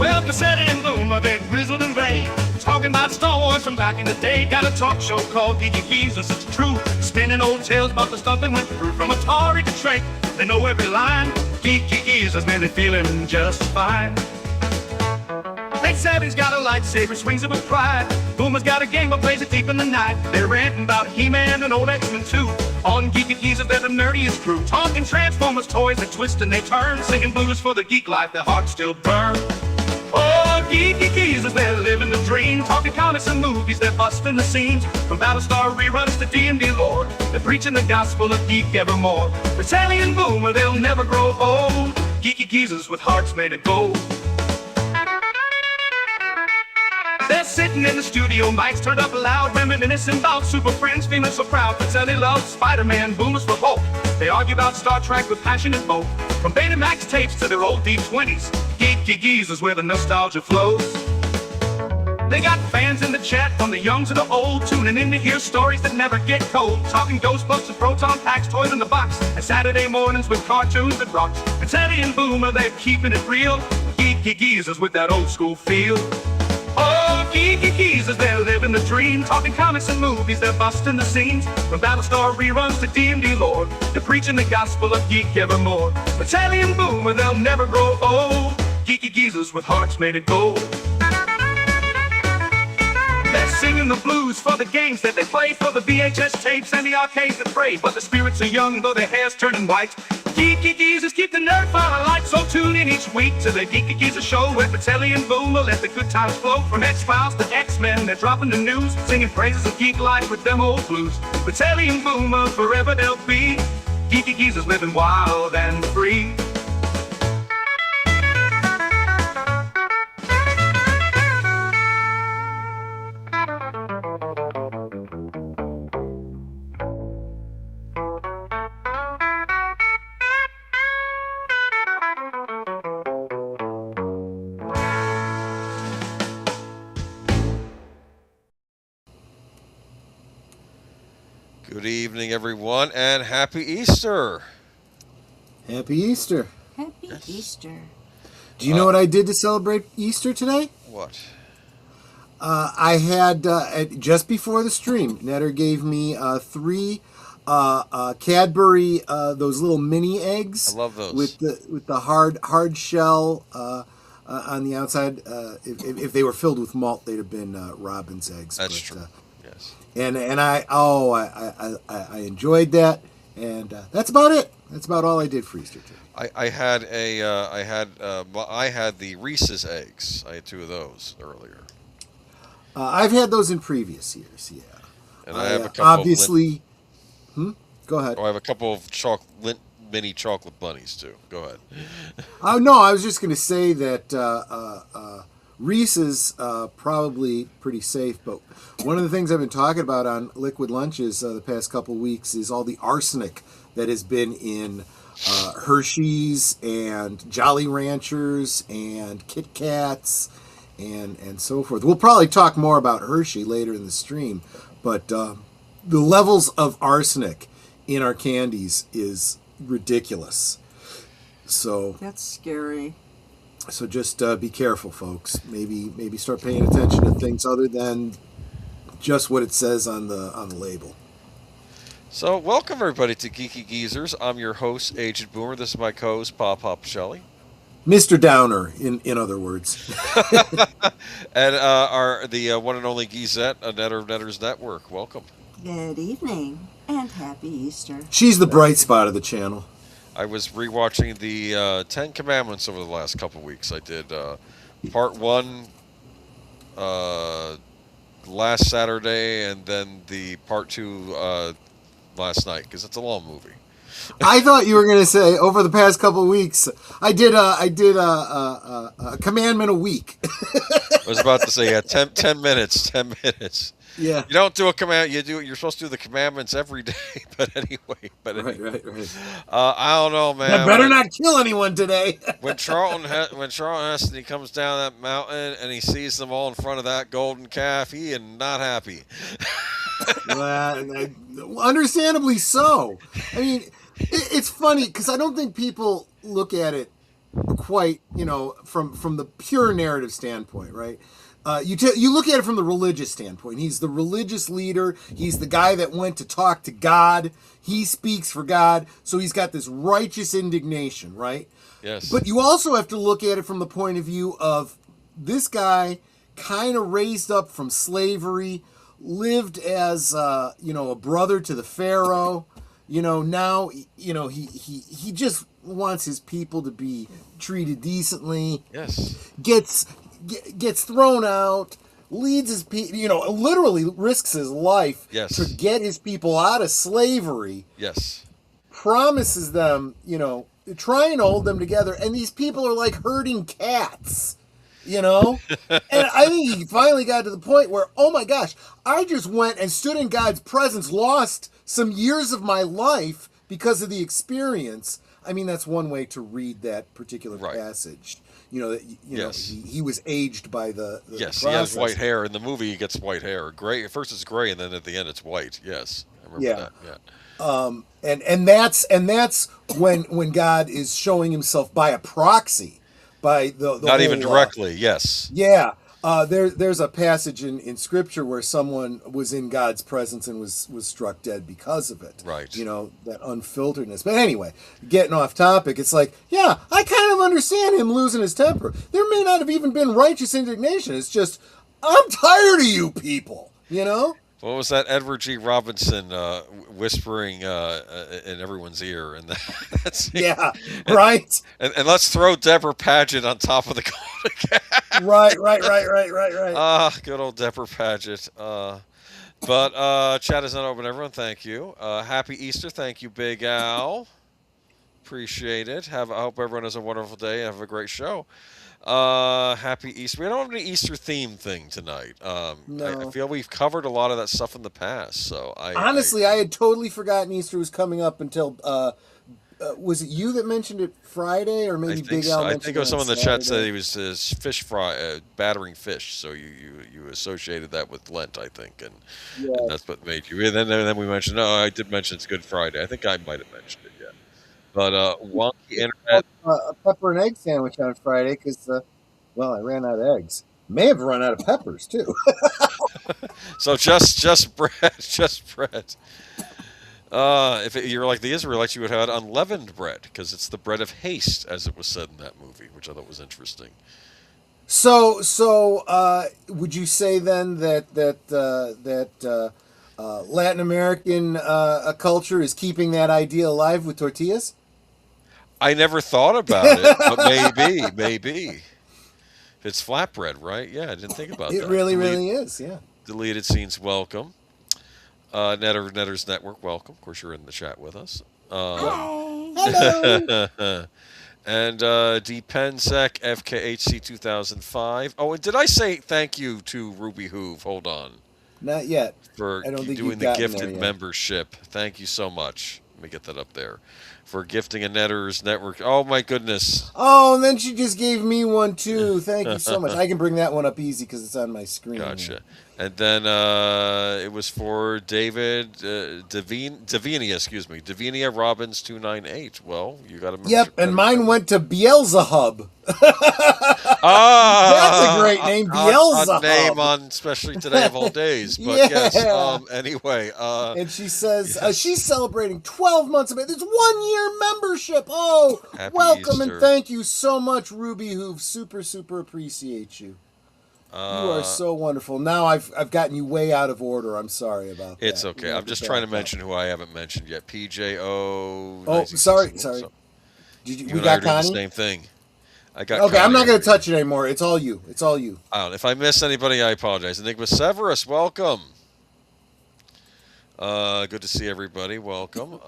Well, Pacelli and Boomer, they're grizzled and gray, talking about Star Wars from back in the day. Got a talk show called Geeky, and it's true, spinning old tales about the stuff that went through. From Atari to Trek, they know every line. Geeky, man, they're feeling just fine. Pacelli's got a lightsaber, swings it with pride. Boomer's got a game but plays it deep in the night. They're ranting about He-Man and old X-Men too. On Geeky, they're the nerdiest crew, talking Transformers, toys that twist and they turn, singing blues for the geek life, their hearts still burn. Oh, Geeky, they're living the dream, talking comics and movies, they're busting the seams. From Battlestar reruns to D&D lore, they're preaching the gospel of geek evermore. Pacelli and Boomer, they'll never grow old. Geeky geezers with hearts made of gold. They're sitting in the studio, mics turned up loud, reminiscing about Super Friends, feeling so proud. Pacelli loves Spider-Man, Boomer's for Hulk. They argue about Star Trek with passionate both. From Betamax tapes to their old D20s, Geeky is where the nostalgia flows. They got fans in the chat, from the young to the old, tuning in to hear stories that never get cold. Talking Ghostbusters, proton packs, toys in the box, and Saturday mornings with cartoons that rocks. Pacelli and Boomer, they're keeping it real. Geeky is with that old school feel. Oh, Geeky, they're living the dream, talking comics and movies, they're busting the scenes. From Battlestar reruns to D&D lore, they're preaching the gospel of geek evermore. Pacelli and Boomer, they'll never grow old. Geeky with hearts made of gold. They're singing the blues for the games that they play, for the VHS tapes and the arcades that pray. But the spirits are young, though their hair's turning white. Geeky keep the nerd fire alight. So tune in each week to the Geeky Geezer show, where Pacelli and Boomer let the good times flow. From X-Files to X-Men, they're dropping the news, singing praises of geek life with them old blues. Pacelli and Boomer, forever they'll be. Geeky Geezer's living wild and free. Good evening, everyone, and happy Easter. Happy Easter. Happy Easter. Do you know what I did to celebrate Easter today? What? I had, just before the stream, Netter gave me 3 Cadbury, those little mini eggs. I love those. With the hard shell on the outside. If they were filled with malt, they'd have been Robin's eggs. That's true. Yes. And I enjoyed that, and that's about it. That's about all I did for Easter today. I had the Reese's eggs. I had 2 of those earlier. I've had those in previous years, yeah. And I have a couple. Obviously. Go ahead. I have a couple of mini chocolate bunnies too. Go ahead. Oh no, I was just going to say that Reese's probably pretty safe, but one of the things I've been talking about on Liquid Lunches the past couple weeks is all the arsenic that has been in Hershey's and Jolly Ranchers and Kit Kats and so forth. We'll probably talk more about Hershey later in the stream, but the levels of arsenic in our candies is ridiculous. So that's scary. So just be careful, folks. Maybe start paying attention to things other than just what it says on the label. So welcome everybody to Geeky Geezers. I'm your host, Agent Boomer. This is my co-host, Pacelli. Mr. Downer, in other words. And the one and only Geezette, a Netter's Network. Welcome. Good evening and happy Easter. She's the bright spot of the channel. I was rewatching the 10 Commandments over the last couple of weeks. I did part 1 last Saturday, and then the part 2 last night, because it's a long movie. I thought you were going to say over the past couple of weeks. I did a commandment a week. I was about to say 10 minutes. Yeah. You don't do a command. You're supposed to do the commandments every day. But anyway. Right. I don't know, man. I better not kill anyone today. when Charlton Heston, he comes down that mountain and he sees them all in front of that golden calf, he is not happy. Well, understandably so. I mean, it's funny because I don't think people look at it quite, from the pure narrative standpoint, right? You look at it from the religious standpoint. He's the religious leader. He's the guy that went to talk to God. He speaks for God. So he's got this righteous indignation, right? Yes. But you also have to look at it from the point of view of this guy kind of raised up from slavery, lived as, a brother to the Pharaoh. Now, he just wants his people to be treated decently. Yes. Gets thrown out, leads his people, literally risks his life Yes. to get his people out of slavery. Yes. Promises them, trying to hold them together, and these people are like herding cats. And I think he finally got to the point where, oh my gosh, I just went and stood in God's presence, lost some years of my life because of the experience. I mean, that's one way to read that particular passage. Yes. He was aged by the Yes, process. he has white hair. In the movie, he gets white hair. Gray. At first it's gray, and then at the end it's white. Yes, I remember that. Yeah. And that's when God is showing himself by a proxy, by the Not whole, even directly. Yes. Yeah. There's a passage in Scripture where someone was in God's presence and was struck dead because of it. Right. That unfilteredness. But anyway, getting off topic, it's like, yeah, I kind of understand him losing his temper. There may not have even been righteous indignation. It's just, I'm tired of you people, What was that Edward G. Robinson whispering in everyone's ear? And that's Yeah, right. And let's throw Deborah Paget on top of the Golden Calf. Right. Good old Deborah Paget. But chat is not open, everyone. Thank you. Happy Easter. Thank you, Big Al. Appreciate it. I hope everyone has a wonderful day and have a great show. Happy Easter. We don't have any Easter theme thing tonight. No. I feel we've covered a lot of that stuff in the past. So I had totally forgotten Easter was coming up until was it you that mentioned it Friday, or maybe Big Al? I think it was someone in the chat said he was fish fry battering fish. So you associated that with Lent, I think, and that's what made you. And then we mentioned. No, I did mention it's Good Friday. I think I might have mentioned it. Yeah. But wonky internet. A pepper and egg sandwich on Friday because, I ran out of eggs. May have run out of peppers too. So just bread, just bread. If you're like the Israelites, you would have had unleavened bread because it's the bread of haste, as it was said in that movie, which I thought was interesting. So, would you say then that Latin American culture is keeping that idea alive with tortillas? I never thought about it, but maybe. If it's flatbread, right? Yeah, I didn't think about that. It really is, yeah. Deleted scenes, welcome. Netters Network, welcome. Of course, you're in the chat with us. Hi. Hello. And Dpensec FKHC 2005. Oh, and did I say thank you to Ruby Hoove? Hold on. Not yet. For I don't think doing you've the gotten gifted there yet. membership. Thank you so much. Let me get that up there. For gifting a Netters Network. Oh, my goodness. Oh, and then she just gave me one too. Thank you so much. I can bring that one up easy because it's on my screen. Gotcha. And then it was for David Davinia Robbins 298. Well, you got a Yep, and mine went to Beelzehub. Ah, That's a great name, Beelzehub. A name on especially today of all days. But yes, anyway. And she says she's celebrating 12 months of it. It's 1 year membership. Oh, Happy welcome Easter. and thank you so much, Ruby Hoove. Super, super appreciate you. You are so wonderful. Now I've gotten you way out of order. I'm sorry about that. It's okay. I'm just trying to mention who I haven't mentioned yet. PJO. Oh, sorry. You We and I got are doing Connie? the same thing. I got. Okay, I'm Connie not going already. to touch it anymore. It's all you. It's all you. I don't know. If I miss anybody, I apologize. Enigma Severus, welcome. Good to see everybody. Welcome.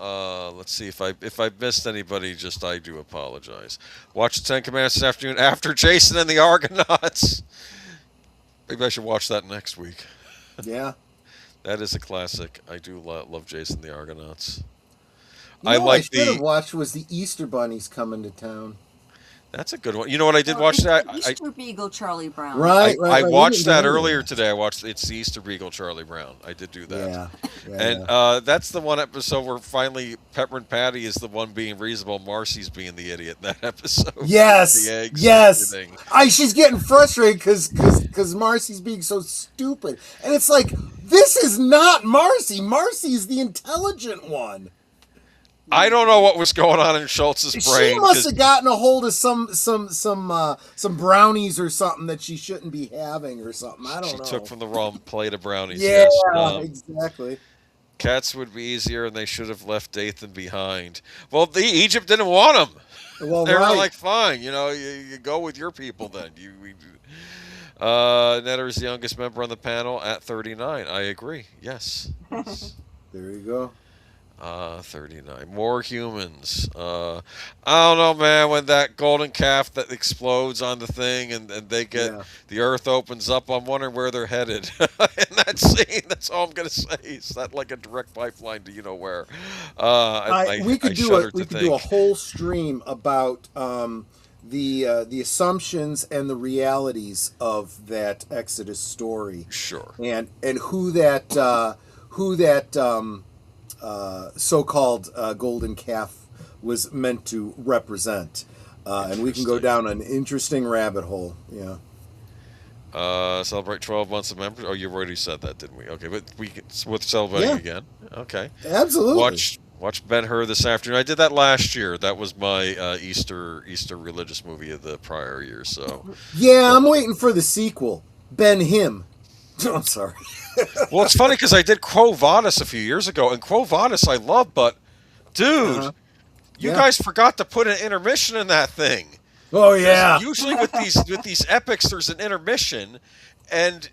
Let's see if I missed anybody. I do apologize. Watch the Ten Commandments this afternoon after Jason and the Argonauts. Maybe I should watch that next week. Yeah. That is a classic. I do love Jason and the Argonauts. I should have watched was the Easter bunnies coming to town. That's a good one. You know what? I did Well, watch it's that. the Easter Beagle Charlie Brown. Right, right, I right. We watched didn't that know earlier that. today. I watched It's the Easter Beagle Charlie Brown. I did do that. Yeah, yeah, And yeah. that's the one episode where finally Pepper and Patty is the one being reasonable. Marcy's being the idiot in that episode. The Yes, eggs and yes. everything. She's getting frustrated because Marcy's being so stupid, and it's like this is not Marcy. Marcy is the intelligent one. I don't know what was going on in Schultz's She brain. must have gotten a hold of some brownies or something that she shouldn't be having or something. I don't She know. took from the wrong plate of brownies. Yeah, Yes. exactly. Cats would be easier, and they should have left Dathan behind. Well, Egypt didn't want him. Well, They were right. like, fine, you go with your people then. Netter's the youngest member on the panel at 39. I agree. Yes. There you go. 39. More humans. I don't know, man. When that golden calf that explodes on the thing and they get the earth opens up, I'm wondering where they're headed in that scene. That's all I'm gonna say. Is that like a direct pipeline to you know where? We could I do a whole stream about the assumptions and the realities of that Exodus story. Sure. And who that so-called golden calf was meant to represent, and we can go down an interesting rabbit hole. Yeah. Celebrate 12 months of membership. Oh, you already said that, didn't we? Okay, but we're celebrating again. Okay. Absolutely. Watch Ben-Hur this afternoon. I did that last year. That was my Easter religious movie of the prior year. So. Yeah, I'm waiting for the sequel. Ben Him. I'm sorry. Well, it's funny because I did Quo Vadis a few years ago, and Quo Vadis I love, but dude, you guys forgot to put an intermission in that thing. Oh yeah. Usually with these epics, there's an intermission, and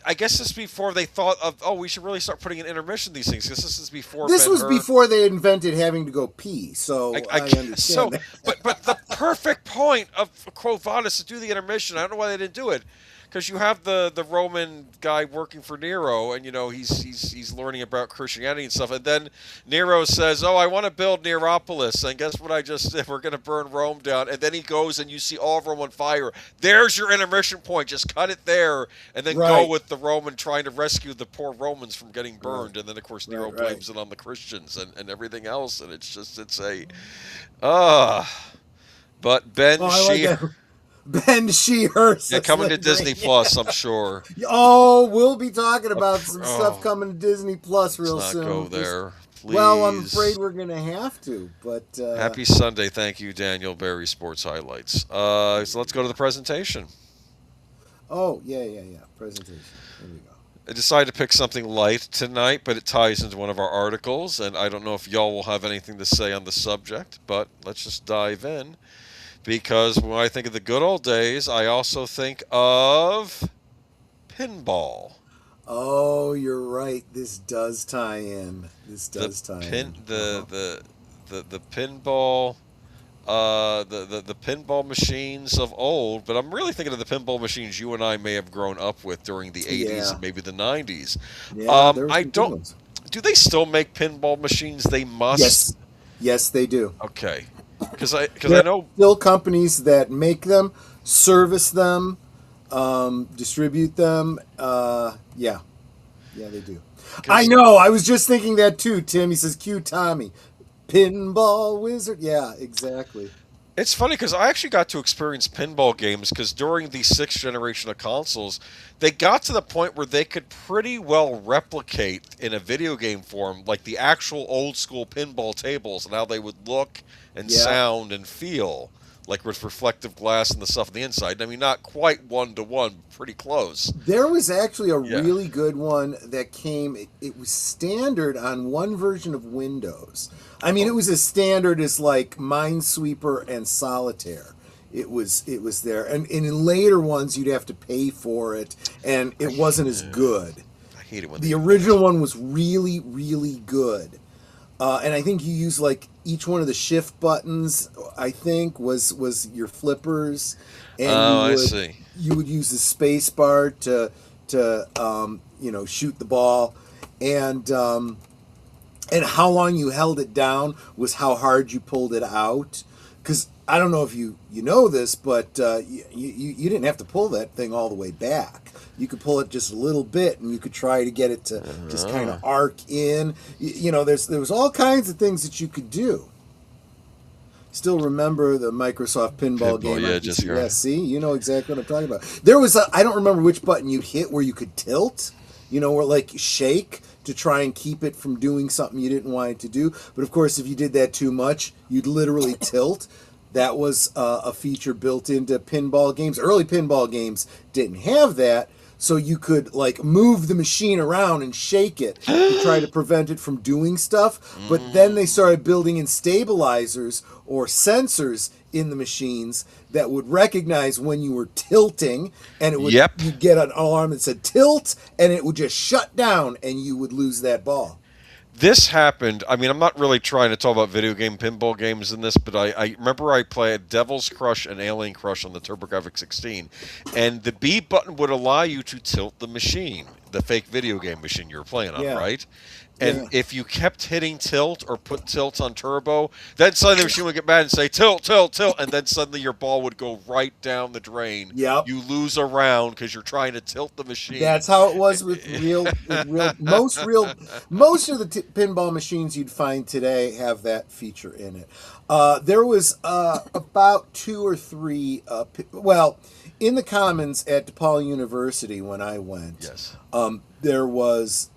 I guess this is before they thought of we should really start putting an intermission in these things because this is before. This was before they invented having to go pee, so I understand. So, that. but the perfect point of Quo Vadis to do the intermission. I don't know why they didn't do it. Because you have the Roman guy working for Nero, and he's learning about Christianity and stuff, and then Nero says, "Oh, I want to build Neropolis," and guess what I just did? We're going to burn Rome down, and then he goes and you see all of Rome on fire. There's your intermission point. Just cut it there, and then go with the Roman trying to rescue the poor Romans from getting burned, and then of course Nero blames it on the Christians and everything else, and it's but Ben Ben She-Her. Yeah, coming to Disney Plus, I'm sure. Oh, we'll be talking about some stuff coming to Disney Plus real soon. Go there, please. Well, I'm afraid we're gonna have to. But happy Sunday, thank you, Daniel Barry Sports Highlights. So let's go to the presentation. Oh yeah, presentation. There we go. I decided to pick something light tonight, but it ties into one of our articles, and I don't know if y'all will have anything to say on the subject, but let's just dive in. Because when I think of the good old days, I also think of pinball. Oh, you're right. This does tie in. The pinball, the pinball machines of old. But I'm really thinking of the pinball machines you and I may have grown up with during the 80s and maybe the 90s. Yeah, I don't. Do they still make pinball machines? They must. Yes, they do. Okay. Because I know still companies that make them, service them, distribute them. Yeah, they do. I know. I was just thinking that too. Tim, he says, "Cue Tommy, pinball wizard." Yeah, exactly. It's funny because I actually got to experience pinball games because during the 6th generation of consoles, they got to the point where they could pretty well replicate in a video game form like the actual old school pinball tables and how they would look and sound and feel like with reflective glass and the stuff on the inside. I mean, not quite 1-to-1, pretty close. There was actually a really good one that came. It was standard on one version of Windows. I mean, it was as standard as like Minesweeper and Solitaire. It was there, and in later ones you'd have to pay for it, and it wasn't as good. I hate it when the original one was really, really good, and I think you use like each one of the shift buttons. I think was your flippers, and I see. You would use the space bar to shoot the ball, and how long you held it down was how hard you pulled it out. Because I don't know if you know this, but you didn't have to pull that thing all the way back. You could pull it just a little bit, and you could try to get it to just kind of arc in. There was all kinds of things that you could do. Still remember the Microsoft pinball game? Yeah, just yeah. See, you know exactly what I'm talking about. There was I don't remember which button you'd hit where you could tilt. Or like shake to try and keep it from doing something you didn't want it to do. But of course, if you did that too much, you'd literally tilt. That was a feature built into pinball games. Early pinball games didn't have that, so you could like move the machine around and shake it to try to prevent it from doing stuff. But then they started building in stabilizers or sensors in the machines that would recognize when you were tilting, and it would you'd get an alarm that said tilt, and it would just shut down, and you would lose that ball. This happened. I mean, I'm not really trying to talk about video game pinball games in this, but I remember I played Devil's Crush and Alien Crush on the TurboGrafx 16, and the B button would allow you to tilt the machine, the fake video game machine you were playing on, right? And if you kept hitting tilt or put tilt on turbo, then suddenly the machine would get mad and say tilt, tilt, tilt, and then suddenly your ball would go right down the drain. Yep. You lose a round because you're trying to tilt the machine. That's how it was with most of the pinball machines you'd find today have that feature in it. There was about 2 or 3. In the Commons at DePaul University when I went, there was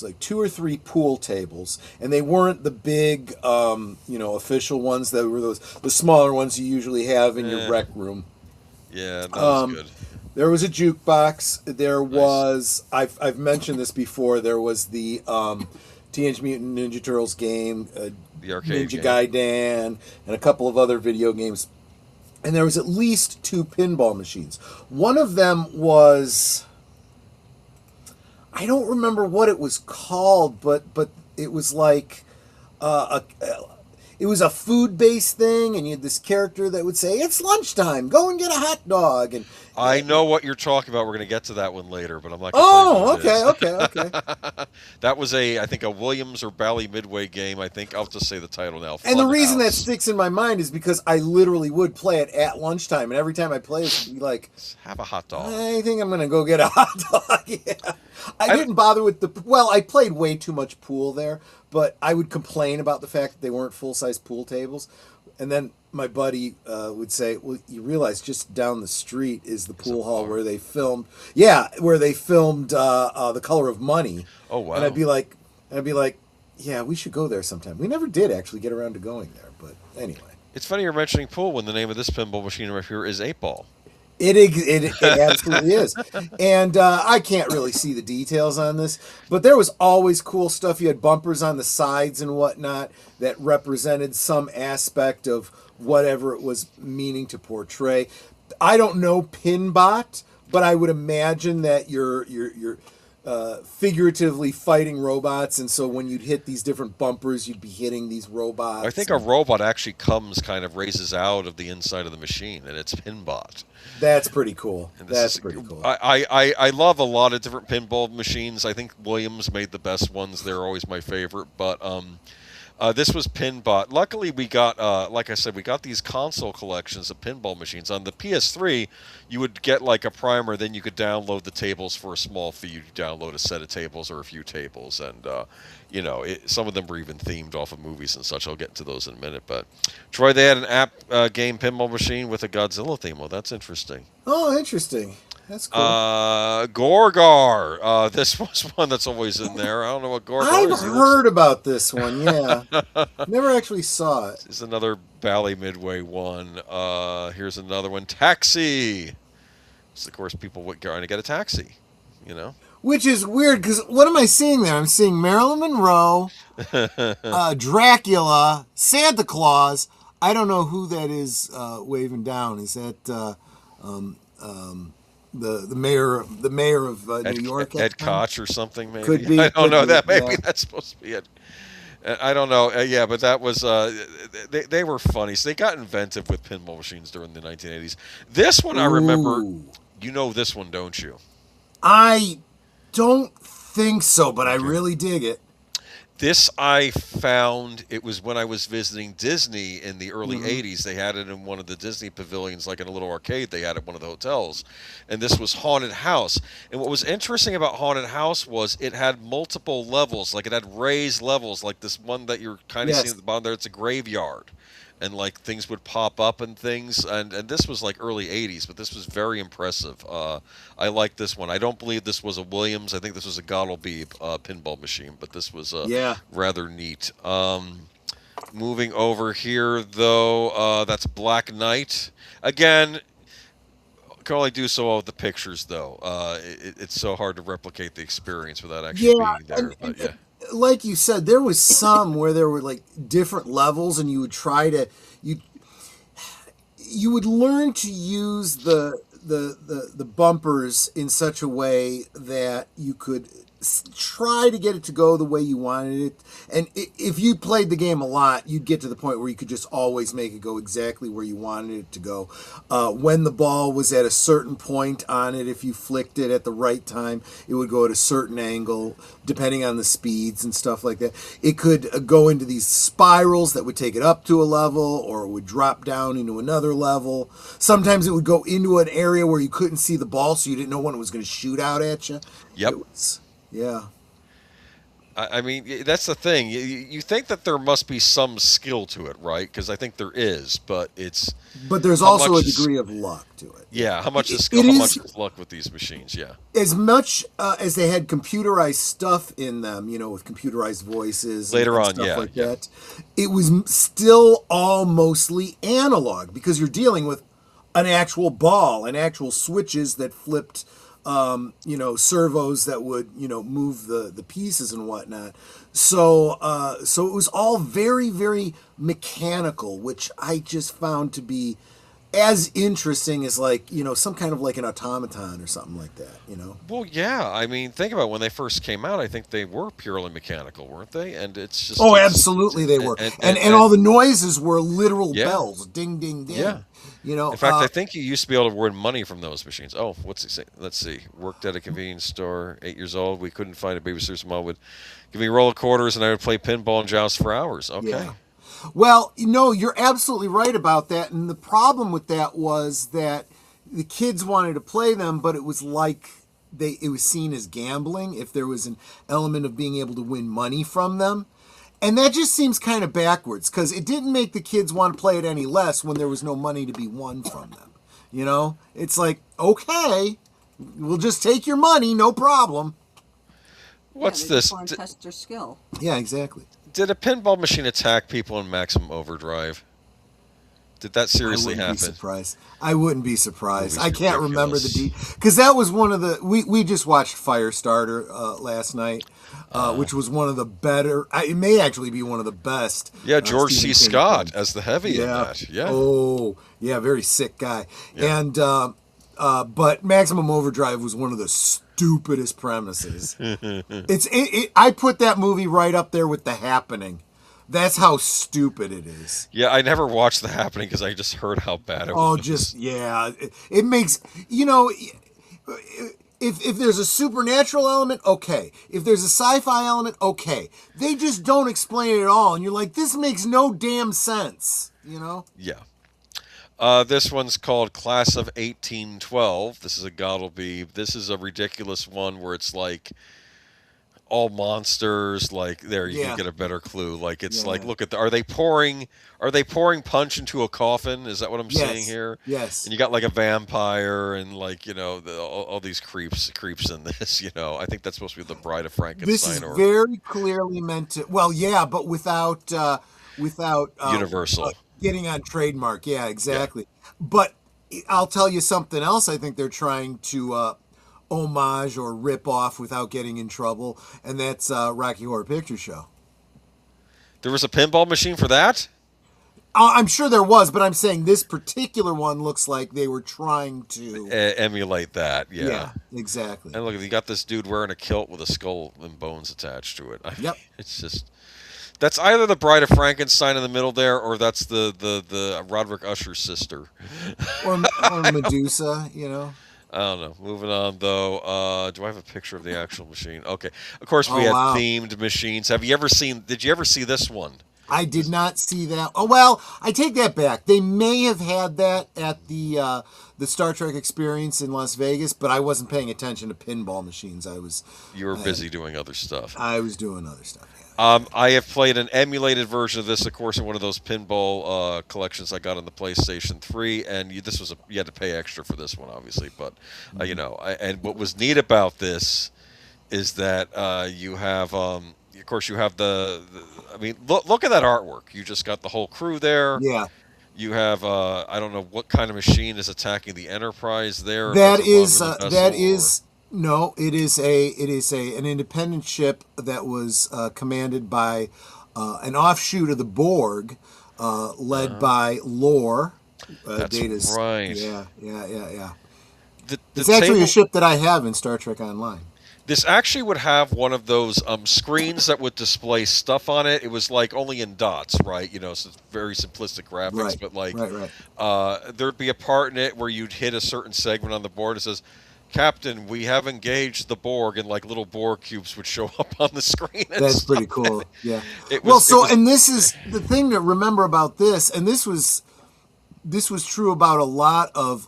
like 2 or 3 pool tables, and they weren't the big, official ones. That were the smaller ones you usually have in your rec room. Yeah, that was good. There was a jukebox. There was I've mentioned this before. There was the Teenage Mutant Ninja Turtles game, the arcade Ninja game. Gaiden, and a couple of other video games. And there was at least 2 pinball machines. One of them was, I don't remember what it was called, but it was like it was a food-based thing, and you had this character that would say, "It's lunchtime. Go and get a hot dog." And I know what you're talking about. We're going to get to that one later, but I'm not going to okay. That was I think a Williams or Bally Midway game. I think I'll just say the title now. And the reason that sticks in my mind is because I literally would play it at lunchtime, and every time I play it, it'd be like, have a hot dog. I think I'm going to go get a hot dog. Yeah. I didn't bother with I played way too much pool there, but I would complain about the fact that they weren't full-size pool tables. And then my buddy would say, "Well, you realize just down the street is the pool hall where they filmed." Yeah, where they filmed The Color of Money. Oh wow! And I'd be like, "Yeah, we should go there sometime." We never did actually get around to going there, but anyway. It's funny you're mentioning pool when the name of this pinball machine right here is 8-Ball. It absolutely is. And I can't really see the details on this, but there was always cool stuff. You had bumpers on the sides and whatnot that represented some aspect of whatever it was meaning to portray. I don't know Pinbot, but I would imagine that you're figuratively fighting robots, and so when you'd hit these different bumpers, you'd be hitting these robots. I think a robot actually raises out of the inside of the machine, and it's Pinbot. That's pretty cool. Pretty cool. I love a lot of different pinball machines. I think Williams made the best ones. They're always my favorite. But this was Pinbot. Luckily, we got, like I said, we got these console collections of pinball machines. On the PS3, you would get like a primer, then you could download the tables for a small fee. You download a set of tables or a few tables, and some of them were even themed off of movies and such. I'll get to those in a minute. But Troy, they had an app game pinball machine with a Godzilla theme. Well, that's interesting. Oh, interesting. That's cool. Gorgar. This was one that's always in there. I don't know what Gorgar is. I've heard about this one, yeah. Never actually saw it. This is another Bally Midway one. Here's another one. Taxi. So, of course, people would trying to get a taxi, Which is weird, because what am I seeing there? I'm seeing Marilyn Monroe, Dracula, Santa Claus. I don't know who that is waving down. Is that the mayor of New York? Ed Koch or something, maybe? Could be. I don't know that. Maybe yeah. that's supposed to be it. I don't know. Yeah, but that was they were funny. So they got inventive with pinball machines during the 1980s. This one I remember. Ooh. You know this one, don't you? I don't think so, but I really dig it. This I found, it was when I was visiting Disney in the early 80s. They had it in one of the Disney pavilions, like in a little arcade they had at one of the hotels. And this was Haunted House. And what was interesting about Haunted House was it had multiple levels. Like it had raised levels, like this one that you're kind of seeing at the bottom there. It's a graveyard. And like things would pop up and things, and this was like early 80s, but this was very impressive. I like this one. I don't believe this was a Williams. I think this was a Gottleby pinball machine, but this was rather neat. Moving over here, though, that's Black Knight. Again, can only do so well with the pictures, though. It's so hard to replicate the experience without actually being there. But yeah. Like you said, there was some where there were like different levels, and you would try to you would learn to use the bumpers in such a way that you could try to get it to go the way you wanted it. And if you played the game a lot, you'd get to the point where you could just always make it go exactly where you wanted it to go. When the ball was at a certain point on it, if you flicked it at the right time, it would go at a certain angle, depending on the speeds and stuff like that. It could go into these spirals that would take it up to a level, or it would drop down into another level. Sometimes it would go into an area where you couldn't see the ball, so you didn't know when it was going to shoot out at you. Yep. Yeah. I mean, that's the thing. You think that there must be some skill to it, right? Because I think there is, but it's... But there's also a degree of luck to it. Yeah, how much is skill, how much is luck with these machines, yeah. As much as they had computerized stuff in them, with computerized voices later and on, stuff like that, it was still all mostly analog, because you're dealing with an actual ball and actual switches that flipped... servos that would, move the pieces and whatnot. So it was all very, very mechanical, which I just found to be as interesting as some kind of like an automaton or something like that, Well, yeah. I mean, think about it. When they first came out, I think they were purely mechanical, weren't they? And it's just... Oh, absolutely they were. And all the noises were literal bells. Ding, ding, ding. Yeah. In fact, I think you used to be able to win money from those machines. Oh, what's it say? Let's see. Worked at a convenience store, 8 years old. We couldn't find a babysitter's mom would give me a roll of quarters, and I would play pinball and joust for hours. Okay. Yeah. Well, you're absolutely right about that. And the problem with that was that the kids wanted to play them, but it was like it was seen as gambling if there was an element of being able to win money from them. And that just seems kind of backwards, because it didn't make the kids want to play it any less when there was no money to be won from them. It's like, okay, we'll just take your money, no problem. What's they this? just want to test their skill. Yeah, exactly. Did a pinball machine attack people in Maximum Overdrive? Did that seriously happen? I wouldn't be surprised. I can't remember because that was one of the we just watched Firestarter last night, which was one of the better. It may actually be one of the best. Yeah, George C. Scott as the heavy in that. Yeah. Oh, yeah, very sick guy. Yeah. And but Maximum Overdrive was one of the stupidest premises. I put that movie right up there with The Happening. That's how stupid it is. Yeah, I never watched The Happening because I just heard how bad it was. It makes, if there's a supernatural element, okay. If there's a sci-fi element, okay. They just don't explain it at all, and you're like, this makes no damn sense, Yeah. This one's called Class of 1812. This is a Gottleby. This is a ridiculous one where it's like all monsters. Like there, you can get a better clue. Like it's like, look at are they pouring punch into a coffin? Is that what I'm seeing here? Yes. And you got like a vampire and like all these creeps in this. I think that's supposed to be the Bride of Frankenstein. This is very clearly meant to. Well, yeah, but without Universal. Getting on trademark, yeah, exactly. Yeah. But I'll tell you something else I think they're trying to homage or rip off without getting in trouble, and that's Rocky Horror Picture Show. There was a pinball machine for that? I'm sure there was, but I'm saying this particular one looks like they were trying to emulate that. Yeah, exactly. And look, you got this dude wearing a kilt with a skull and bones attached to it. Yep. It's just... That's either the Bride of Frankenstein in the middle there, or that's the Roderick Usher's sister. Or Medusa, I don't know. Moving on though. Do I have a picture of the actual machine? Okay. Of course, we Oh had wow. themed machines. Have you ever seen? Did you ever see this one? I did not see that. Oh well, I take that back. They may have had that at the Star Trek Experience in Las Vegas, but I wasn't paying attention to pinball machines. You were busy doing other stuff. I was doing other stuff. Yeah. I have played an emulated version of this, of course, in one of those pinball collections I got on the PlayStation 3, and this was you had to pay extra for this one, obviously. But you know, and what was neat about this is that you have, of course, you have I mean, look at that artwork. You just got the whole crew there. Yeah. You have I don't know what kind of machine is attacking the Enterprise there. if That that's is above the that vessel, is no. It is an independent ship that was commanded by an offshoot of the Borg, led by Lore. That's Data's, right. Yeah. The It's actually table- a ship that I have in Star Trek Online. This actually would have one of those screens that would display stuff on it. It was like only in dots, right? You know, so it's very simplistic graphics, Right. but like Right. there'd be a part in it where you'd hit a certain segment on the board. It says, "Captain, we have engaged the Borg," and like little Borg cubes would show up on the screen. And That's stuff. pretty cool. Yeah. It Well, was- so it was- and this is the thing to remember about this, and this was true about a lot of.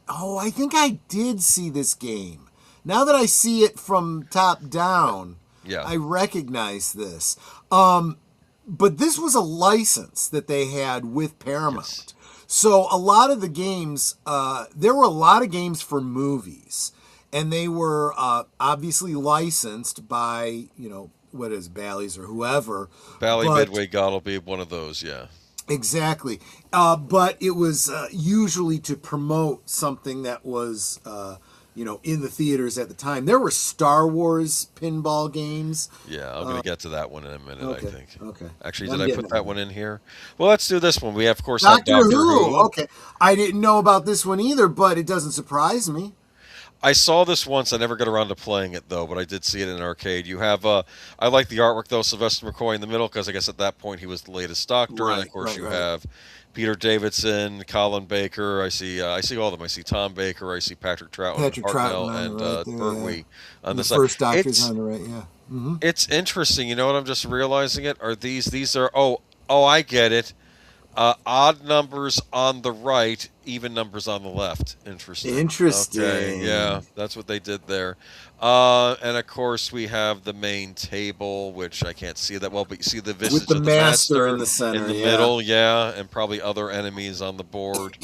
I think I did see this game. Now that I see it from top down, Yeah. I recognize this. But this was a license that they had with Paramount. Yes. So a lot of the games, there were a lot of games for movies, and they were obviously licensed by, what is Bally's or whoever. Bally but- Midway God will be one of those, yeah. Exactly. But it was usually to promote something that was, in the theaters at the time. There were Star Wars pinball games. Yeah, I'm going to get to that one in a minute, Okay, I think. okay. Actually, I'm did I getting put it. that one in here? Well, let's do this one. We, of course, have Doctor Who. Okay. I didn't know about this one either, but it doesn't surprise me. I saw this once. I never got around to playing it, though, but I did see it in an arcade. You have, I like the artwork, though, Sylvester McCoy in the middle, because I guess at that point he was the latest Doctor. And, of course, you have Peter Davidson, Colin Baker. I see all of them. I see Tom Baker. I see Patrick Troutman, Patrick Hartnell, Troutman and right there, Pertwee on The the side. first Doctor's It's- on the right, yeah. Mm-hmm. It's interesting. You know what? I'm just realizing it. Are these are, I get it. Odd numbers on the right, even numbers on the left. Interesting. Interesting. Okay, yeah, that's what they did there. And of course, we have the main table, which I can't see that well, but you see the visage With the of master in the center, in the yeah. middle, yeah, and probably other enemies on the board.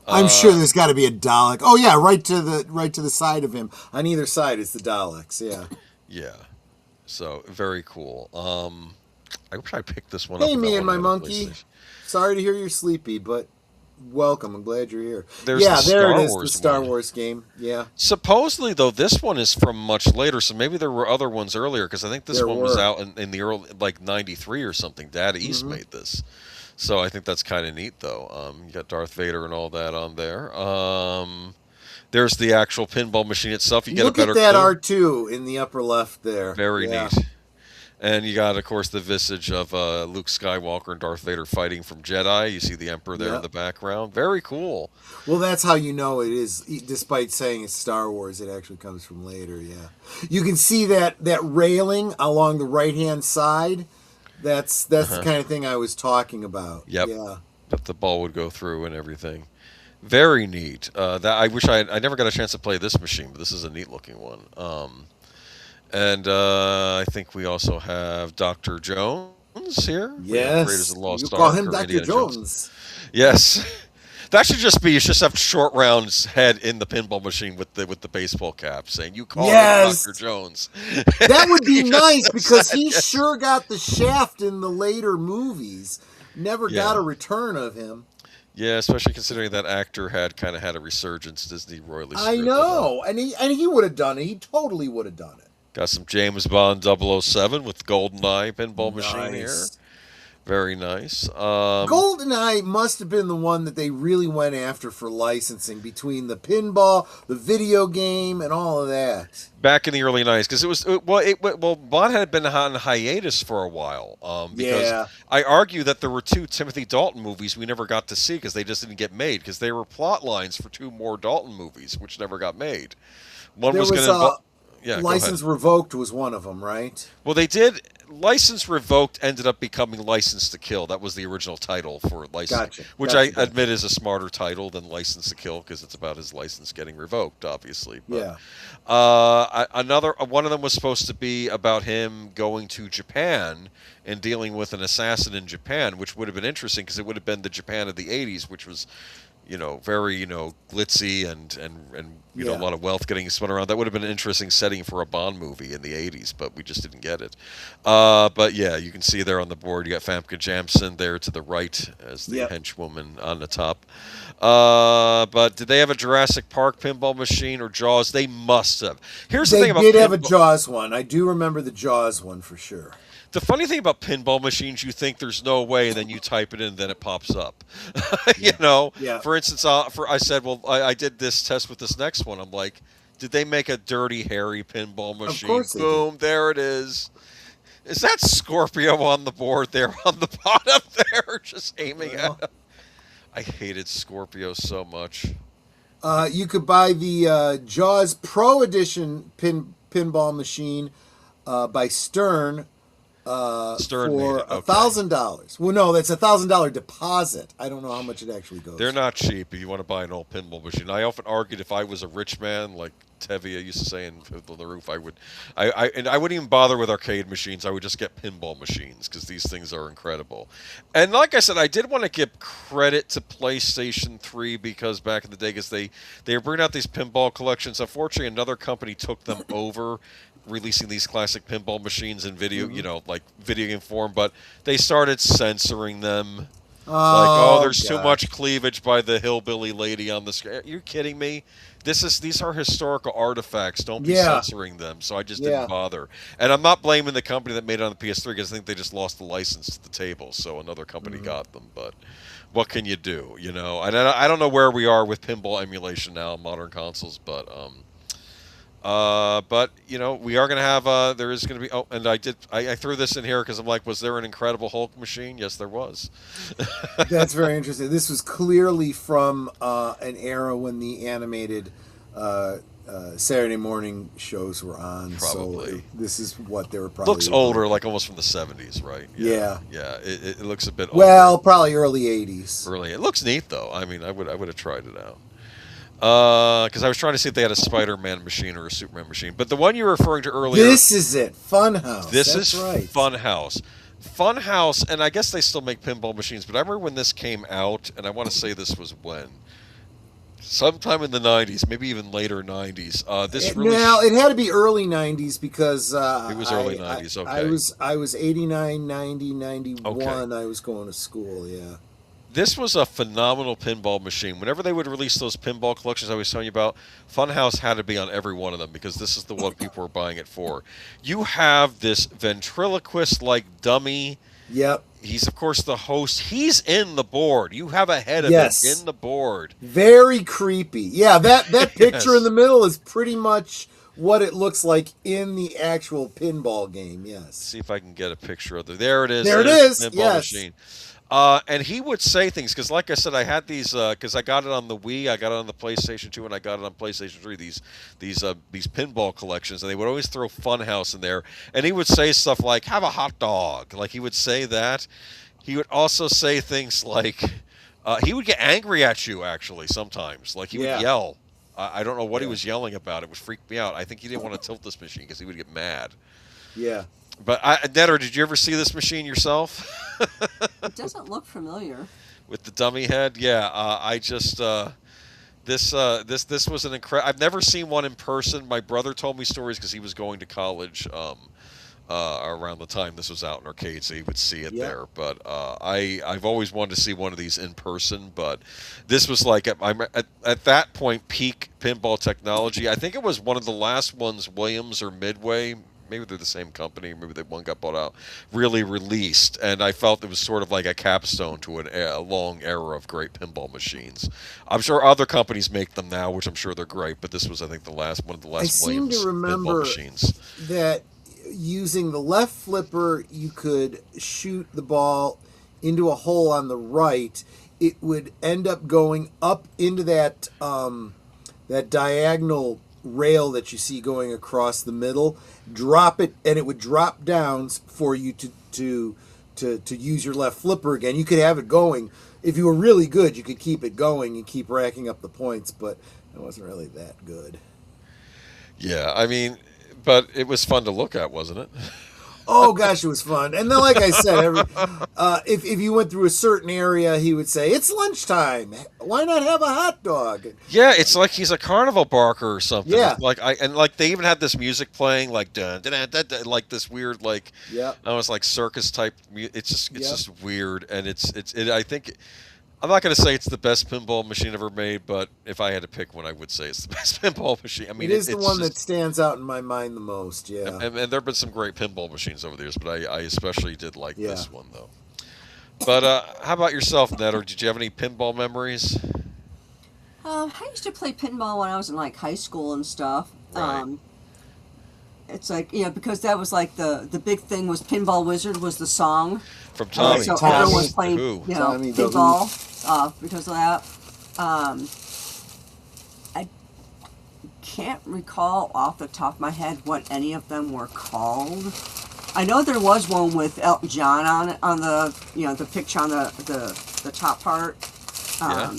I'm sure there's got to be a Dalek. Oh yeah, right to the side of him. On either side is the Daleks. Yeah. Yeah, so very cool. I wish I picked this one up. Hey, and me that and one my on the monkey. PlayStation. Sorry to hear you're sleepy, but welcome. I'm glad you're here. There's yeah, the there Star it is. Wars The Star one. Wars game. Yeah. Supposedly, though, this one is from much later, so maybe there were other ones earlier, because I think this There one was were. out in the early, like, 93 or something. Data East made this. So I think that's kind of neat, though. You got Darth Vader and all that on there. There's the actual pinball machine itself. You get Look a better at that clue. R2 in the upper left there. Very Yeah. neat. And you got, of course, the visage of Luke Skywalker and Darth Vader fighting from Jedi. You see the Emperor there in Yep. the background. Very cool. Well, that's how you know it is. Despite saying it's Star Wars, it actually comes from later. Yeah, you can see that railing along the right hand side. That's the kind of thing I was talking about. Yep. Yeah. That the ball would go through and everything. Very neat. That I wish I never got a chance to play this machine, but this is a neat looking one. And I think we also have Dr. Jones here. Yes. Raiders of the Lost You Ark call him or Dr. Indiana Jones. Yes. That should just be, you should just have Short Round's head in the pinball machine with the baseball cap saying, "You call him Yes. Dr. Jones." That would be nice because he Yes. sure got the shaft in the later movies. Never got a return of him. Yeah, especially considering that actor had a resurgence. Disney royally I screwed that know, up. and he would have done it. He totally would have done it. Got some James Bond 007 with GoldenEye pinball machine here. Nice. Very nice. GoldenEye must have been the one that they really went after for licensing between the pinball, the video game, and all of that. Back in the early '90s, because Bond had been on hiatus for a while. Because Yeah. I argue that there were 2 Timothy Dalton movies we never got to see because they just didn't get made because they were plot lines for 2 more Dalton movies which never got made. One There was was going to yeah, go ahead. License Revoked was one of them, right? Well, they did. License Revoked ended up becoming License to Kill. That was the original title for License, Gotcha. which Gotcha. I admit is a smarter title than License to Kill because it's about his license getting revoked, obviously. But, Yeah. another one of them was supposed to be about him going to Japan and dealing with an assassin in Japan, which would have been interesting because it would have been the Japan of the '80s, which was, very, glitzy and a lot of wealth getting spun around. That would have been an interesting setting for a Bond movie in the '80s, but we just didn't get it. But yeah, you can see there on the board, you got Famke Janssen there to the right as the henchwoman on the top. But did they have a Jurassic Park pinball machine or Jaws? They must have. Here's the thing about They did have a Jaws one. I do remember the Jaws one for sure. The funny thing about pinball machines, you think there's no way, and then you type it in, and then it pops up. Yeah. For instance, I said, well, I did this test with this next one. I'm like, did they make a Dirty Harry pinball machine? Of course they Boom, did. there it is. Is that Scorpio on the board there on the bottom there, just aiming at him? I hated Scorpio so much. You could buy the Jaws Pro Edition pinball machine by Stern. Stern for made it. Okay. $1,000. Well, no, that's $1,000 deposit. I don't know how much it actually goes. They're not cheap if you want to buy an old pinball machine. I often argued if I was a rich man, like Tevye used to say in Fiddler on the Roof, I wouldn't even bother with arcade machines. I would just get pinball machines because these things are incredible. And like I said, I did want to give credit to PlayStation 3 because back in the day, because they were bringing out these pinball collections. Unfortunately, another company took them over, releasing these classic pinball machines in video, like video game form, but they started censoring them. There's too much cleavage by the hillbilly lady on the screen. Are you kidding me? These are historical artifacts. Don't be censoring them. So I just didn't bother. And I'm not blaming the company that made it on the PS3 because I think they just lost the license to the table. So another company got them. But what can you do? And I don't know where we are with pinball emulation now on modern consoles, but we are going to have, there is going to be, and I threw this in here because I'm like, was there an Incredible Hulk machine? Yes, there was. That's very interesting. This was clearly from an era when the animated Saturday morning shows were on. Probably. So this is what they were probably. Looks older, like almost from the 70s, right? Yeah. Yeah, it looks a bit older. Well, probably early 80s. It looks neat, though. I mean, I would have tried it out. Because I was trying to see if they had a Spider-Man machine or a Superman machine. But the one you were referring to earlier... This is it. Funhouse. This That's is right. Funhouse. Funhouse, and I guess they still make pinball machines, but I remember when this came out, and I want to say this was when? Sometime in the 90s, maybe even later 90s. It had to be early 90s because... it was early 90s, okay. I was 89, 90, 91. Okay. I was going to school, yeah. This was a phenomenal pinball machine. Whenever they would release those pinball collections I was telling you about, Funhouse had to be on every one of them because this is the one people were buying it for. You have this ventriloquist-like dummy. Yep. He's, of course, the host. He's in the board. You have a head of it in the board. Very creepy. Yeah, that picture in the middle is pretty much what it looks like in the actual pinball game, yes. See if I can get a picture of it. There it is. There it is, Pinball yes. machine. And he would say things, because like I said, I had these, because I got it on the Wii, I got it on the PlayStation 2, and I got it on PlayStation 3, these pinball collections, and they would always throw Funhouse in there, and he would say stuff like, have a hot dog, like he would say that. He would also say things like, he would get angry at you, actually, sometimes, like he would yell. I don't know what he was yelling about, it would freak me out. I think he didn't want to tilt this machine, because he would get mad. Yeah. But Netter, did you ever see this machine yourself? It doesn't look familiar. With the dummy head, yeah. I just this was an incredible. I've never seen one in person. My brother told me stories because he was going to college around the time this was out in arcades, so he would see it there. But I've always wanted to see one of these in person. But this was like at that point peak pinball technology. I think it was one of the last ones Williams or Midway maybe they're the same company, maybe one got bought out, really released, and I felt it was sort of like a capstone to a long era of great pinball machines. I'm sure other companies make them now, which I'm sure they're great, but this was, I think, one of the I last seem Williams to pinball remember machines. that using the left flipper, you could shoot the ball into a hole on the right. It would end up going up into that that diagonal rail that you see going across the middle, drop it, and it would drop down for you to use your left flipper again. You could have it going. If you were really good, you could keep it going and keep racking up the points, but it wasn't really that good. Yeah, I mean, but it was fun to look at, wasn't it? Oh gosh, it was fun. And then, like I said, if you went through a certain area, he would say, "It's lunchtime. Why not have a hot dog?" Yeah, it's like he's a carnival barker or something. Yeah. Like they even had this music playing, like dun, dun, dun, dun, dun, like this weird, like Yep. I was like circus type. It's Yep. just weird, and I think I'm not going to say it's the best pinball machine ever made, but if I had to pick one, I would say it's the best pinball machine. I mean, It is the it's one just, that stands out in my mind the most. Yeah. and there have been some great pinball machines over the years, but I especially did like Yeah. this one though. But how about yourself, Ned? Or did you have any pinball memories? I used to play pinball when I was in like high school and stuff. Right. It's like, because that was like the big thing was Pinball Wizard was the song. From Tommy. So Tommy everyone was the playing, Who. Tommy the Who. pinball because of that. I can't recall off the top of my head what any of them were called. I know there was one with Elton John on the the picture on the top part. Yeah.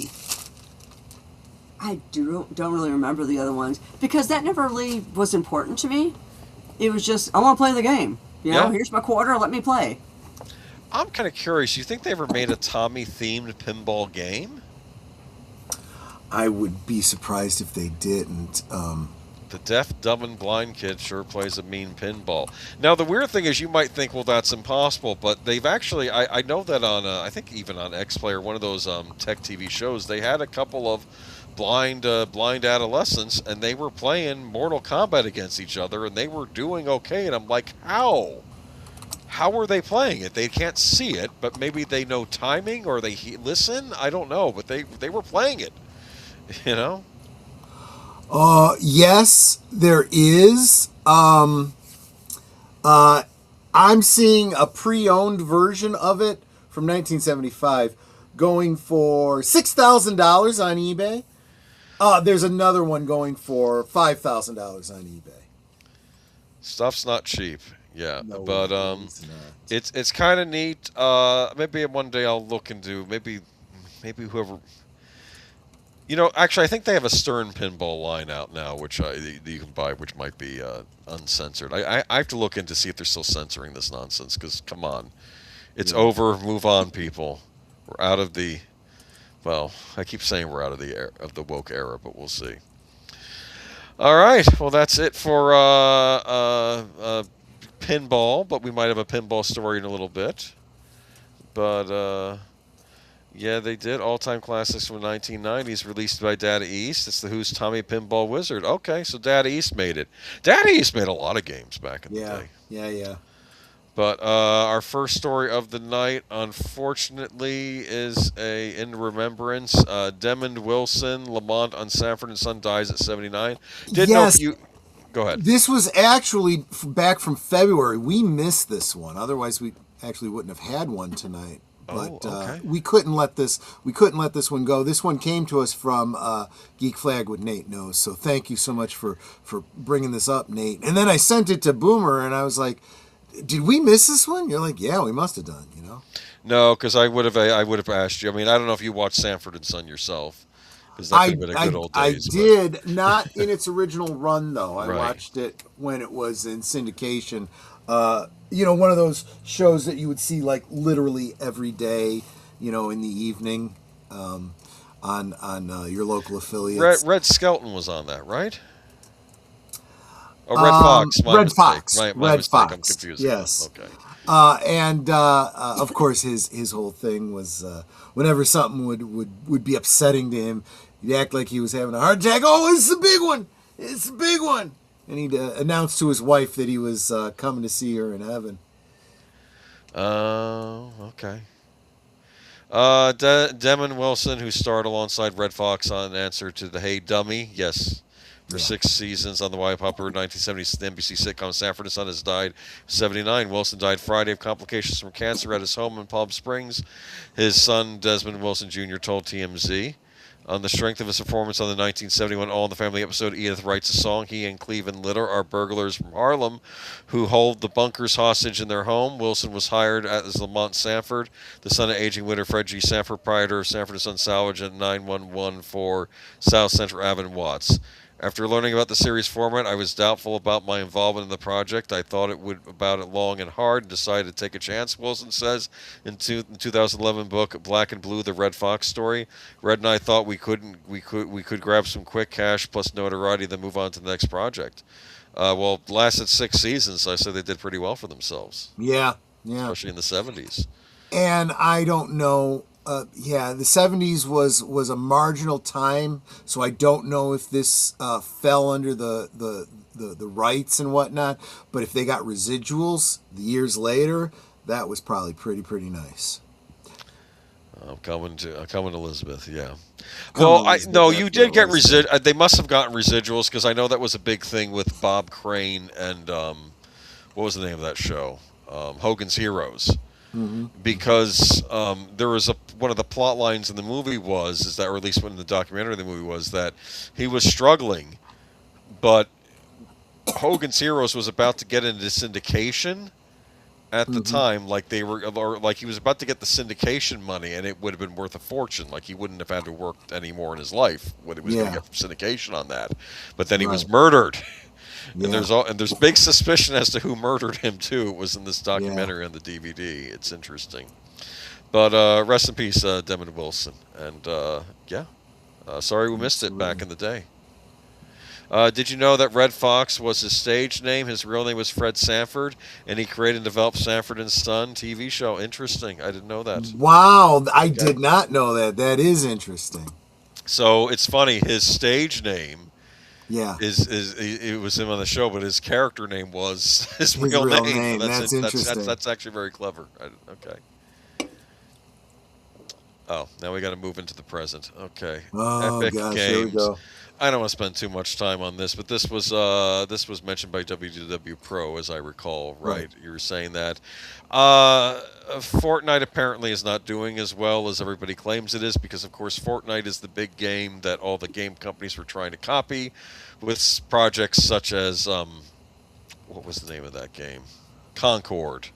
I don't really remember the other ones because that never really was important to me. It was just I want to play the game. Yeah. Here's my quarter. Let me play. I'm kind of curious. You think they ever made a Tommy-themed pinball game? I would be surprised if they didn't. The deaf, dumb, and blind kid sure plays a mean pinball. Now, the weird thing is you might think, well, that's impossible, but they've actually, I know that on, I think even on X-Play or one of those tech TV shows, they had a couple of blind adolescents, and they were playing Mortal Kombat against each other, and they were doing okay, and I'm like, how? How were they playing it? They can't see it, but maybe they know timing, or they listen? I don't know, but they were playing it, Yes, there is. I'm seeing a pre-owned version of it from 1975 going for $6,000 on eBay. There's another one going for $5,000 on eBay. Stuff's not cheap. Yeah, No, but it's not. it's kind of neat. Maybe one day I'll look into maybe whoever. Actually, I think they have a Stern pinball line out now, which you can buy, which might be uncensored. I have to look in to see if they're still censoring this nonsense. Because come on, it's over. Move on, people. We're out of the. Well, I keep saying we're out of the woke era, but we'll see. All right. Well, that's it for pinball, but we might have a pinball story in a little bit. But yeah, they did all-time classics from the 1990s, released by Data East. It's the Who's Tommy Pinball Wizard. Okay, so Data East made it. Data East made a lot of games back in the day. Yeah. But our first story of the night, unfortunately, is in remembrance. Demond Wilson, Lamont on Sanford & Son, dies at 79. Go ahead. This was actually back from February. We missed this one. Otherwise, we actually wouldn't have had one tonight. But okay. we couldn't let this one go. This one came to us from Geek Flag with Nate Knows. So thank you so much for bringing this up, Nate. And then I sent it to Boomer, and I was like, "Did we miss this one?" You're like, "Yeah, we must have done." No, because I would have asked you. I mean, I don't know if you watched Sanford & Son yourself, because that could have been a good old days. I did not in its original run though. I Right. watched it when it was in syndication. One of those shows that you would see like literally every day, in the evening, on your local affiliates. Red Skelton was on that, right? Oh, Red Fox. My Red mistake. Fox. My Red mistake. Fox. I'm confused. Yes. Okay. And of course, his whole thing was whenever something would be upsetting to him, he'd act like he was having a heart attack. Oh, it's a big one! It's a big one! and he announced to his wife that he was coming to see her in heaven. Oh, okay. Demon Wilson, who starred alongside Red Fox on Answer to the Hey Dummy, yes, for 6 seasons on the popular 1970s NBC sitcom Sanford and Son, has died 79. Wilson died Friday of complications from cancer at his home in Palm Springs. His son, Desmond Wilson Jr., told TMZ. On the strength of his performance on the 1971 All in the Family episode Edith Writes a Song, he and Cleveland Litter are burglars from Harlem who hold the bunkers hostage in their home. Wilson was hired as Lamont Sanford, the son of aging widow Fred G. Sanford, proprietor of Sanford & Son Salvage at 911 South Central Ave in Watts. After learning about the series format, I was doubtful about my involvement in the project. I thought about it long and hard and decided to take a chance, Wilson says in 2011 book Black and Blue: The Red Fox Story. Red and I thought we could grab some quick cash plus notoriety, then move on to the next project. Well, it lasted 6 seasons, so I said they did pretty well for themselves. Yeah. Especially in the 70s. And I don't know. The 70s was a marginal time, so I don't know if this fell under the rights and whatnot. But if they got residuals the years later, that was probably pretty nice. I'm coming to Elizabeth. Yeah. Well, you did get they must have gotten residuals, because I know that was a big thing with Bob Crane and what was the name of that show? Hogan's Heroes. Mm-hmm. Because there was one of the plot lines in the movie is that, or at least in the documentary of the movie, was that he was struggling, but Hogan's Heroes was about to get into syndication at the time, like they were, or like he was about to get the syndication money, and it would have been worth a fortune. Like he wouldn't have had to work anymore in his life when he was going to get syndication on that. But then he was murdered. Yeah. And there's big suspicion as to who murdered him too. It was in this documentary on the DVD. It's interesting. But rest in peace, Demon Wilson. And sorry we missed it back in the day. Did you know that Red Fox was his stage name? His real name was Fred Sanford, and he created and developed Sanford and Son TV show. Interesting. I didn't know that. Wow, I did not know that. That is interesting. So it's funny. His stage name. Yeah, it was him on the show, but his character name was his real name. That's interesting. That's actually very clever. Okay. Oh, now we got to move into the present. Okay. Oh, Epic gosh, Games. here we go. I don't want to spend too much time on this, but this was mentioned by WDW Pro, as I recall. Right? You were saying that Fortnite apparently is not doing as well as everybody claims it is, because of course Fortnite is the big game that all the game companies were trying to copy, with projects such as what was the name of that game? Concord,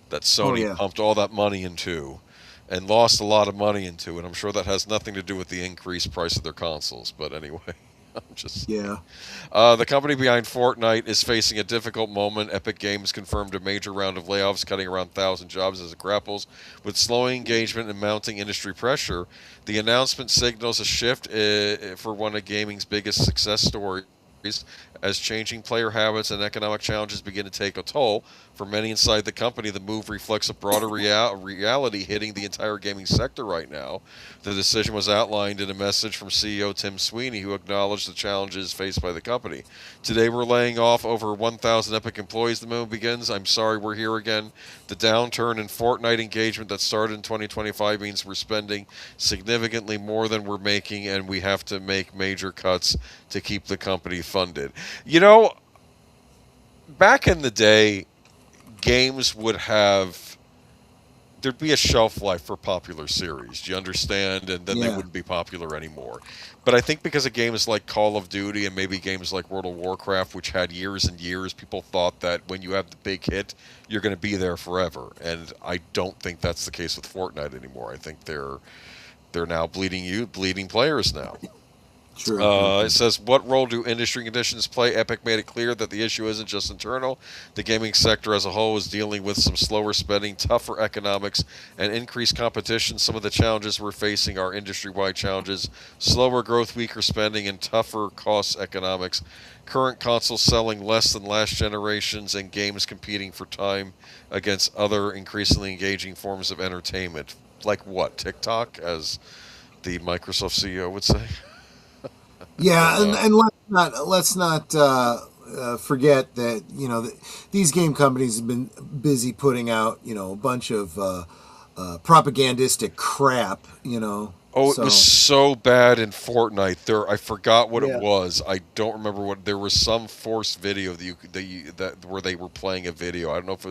that Sony pumped all that money into. And lost a lot of money into it. I'm sure that has nothing to do with the increased price of their consoles. But anyway, I'm just... the company behind Fortnite is facing a difficult moment. Epic Games confirmed a major round of layoffs, cutting around 1,000 jobs as it grapples with slowing engagement and mounting industry pressure. The announcement signals a shift for one of gaming's biggest success stories, as changing player habits and economic challenges begin to take a toll. For many inside the company, the move reflects a broader reality hitting the entire gaming sector right now. The decision was outlined in a message from CEO Tim Sweeney, who acknowledged the challenges faced by the company. Today we're laying off over 1,000 Epic employees. The move begins. I'm sorry we're here again. The downturn in Fortnite engagement that started in 2025 means we're spending significantly more than we're making, and we have to make major cuts to keep the company funded. You know, back in the day, games would have, there'd be a shelf life for popular series, do you understand? And then they wouldn't be popular anymore. But I think because of games like Call of Duty and maybe games like World of Warcraft, which had years and years, people thought that when you have the big hit, you're going to be there forever. And I don't think that's the case with Fortnite anymore. I think they're now bleeding players now. It says, what role do industry conditions play? Epic made it clear that the issue isn't just internal. The gaming sector as a whole is dealing with some slower spending, tougher economics, and increased competition. Some of the challenges we're facing are industry-wide challenges: slower growth, weaker spending, and tougher cost economics. Current consoles selling less than last generations, and games competing for time against other increasingly engaging forms of entertainment. Like what? TikTok, as the Microsoft CEO would say? Yeah, and let's not forget that these game companies have been busy putting out a bunch of propagandistic crap. Oh, it was so bad in Fortnite. I forgot what it Yeah. was. I don't remember what. There was some forced video where they were playing a video. I don't know if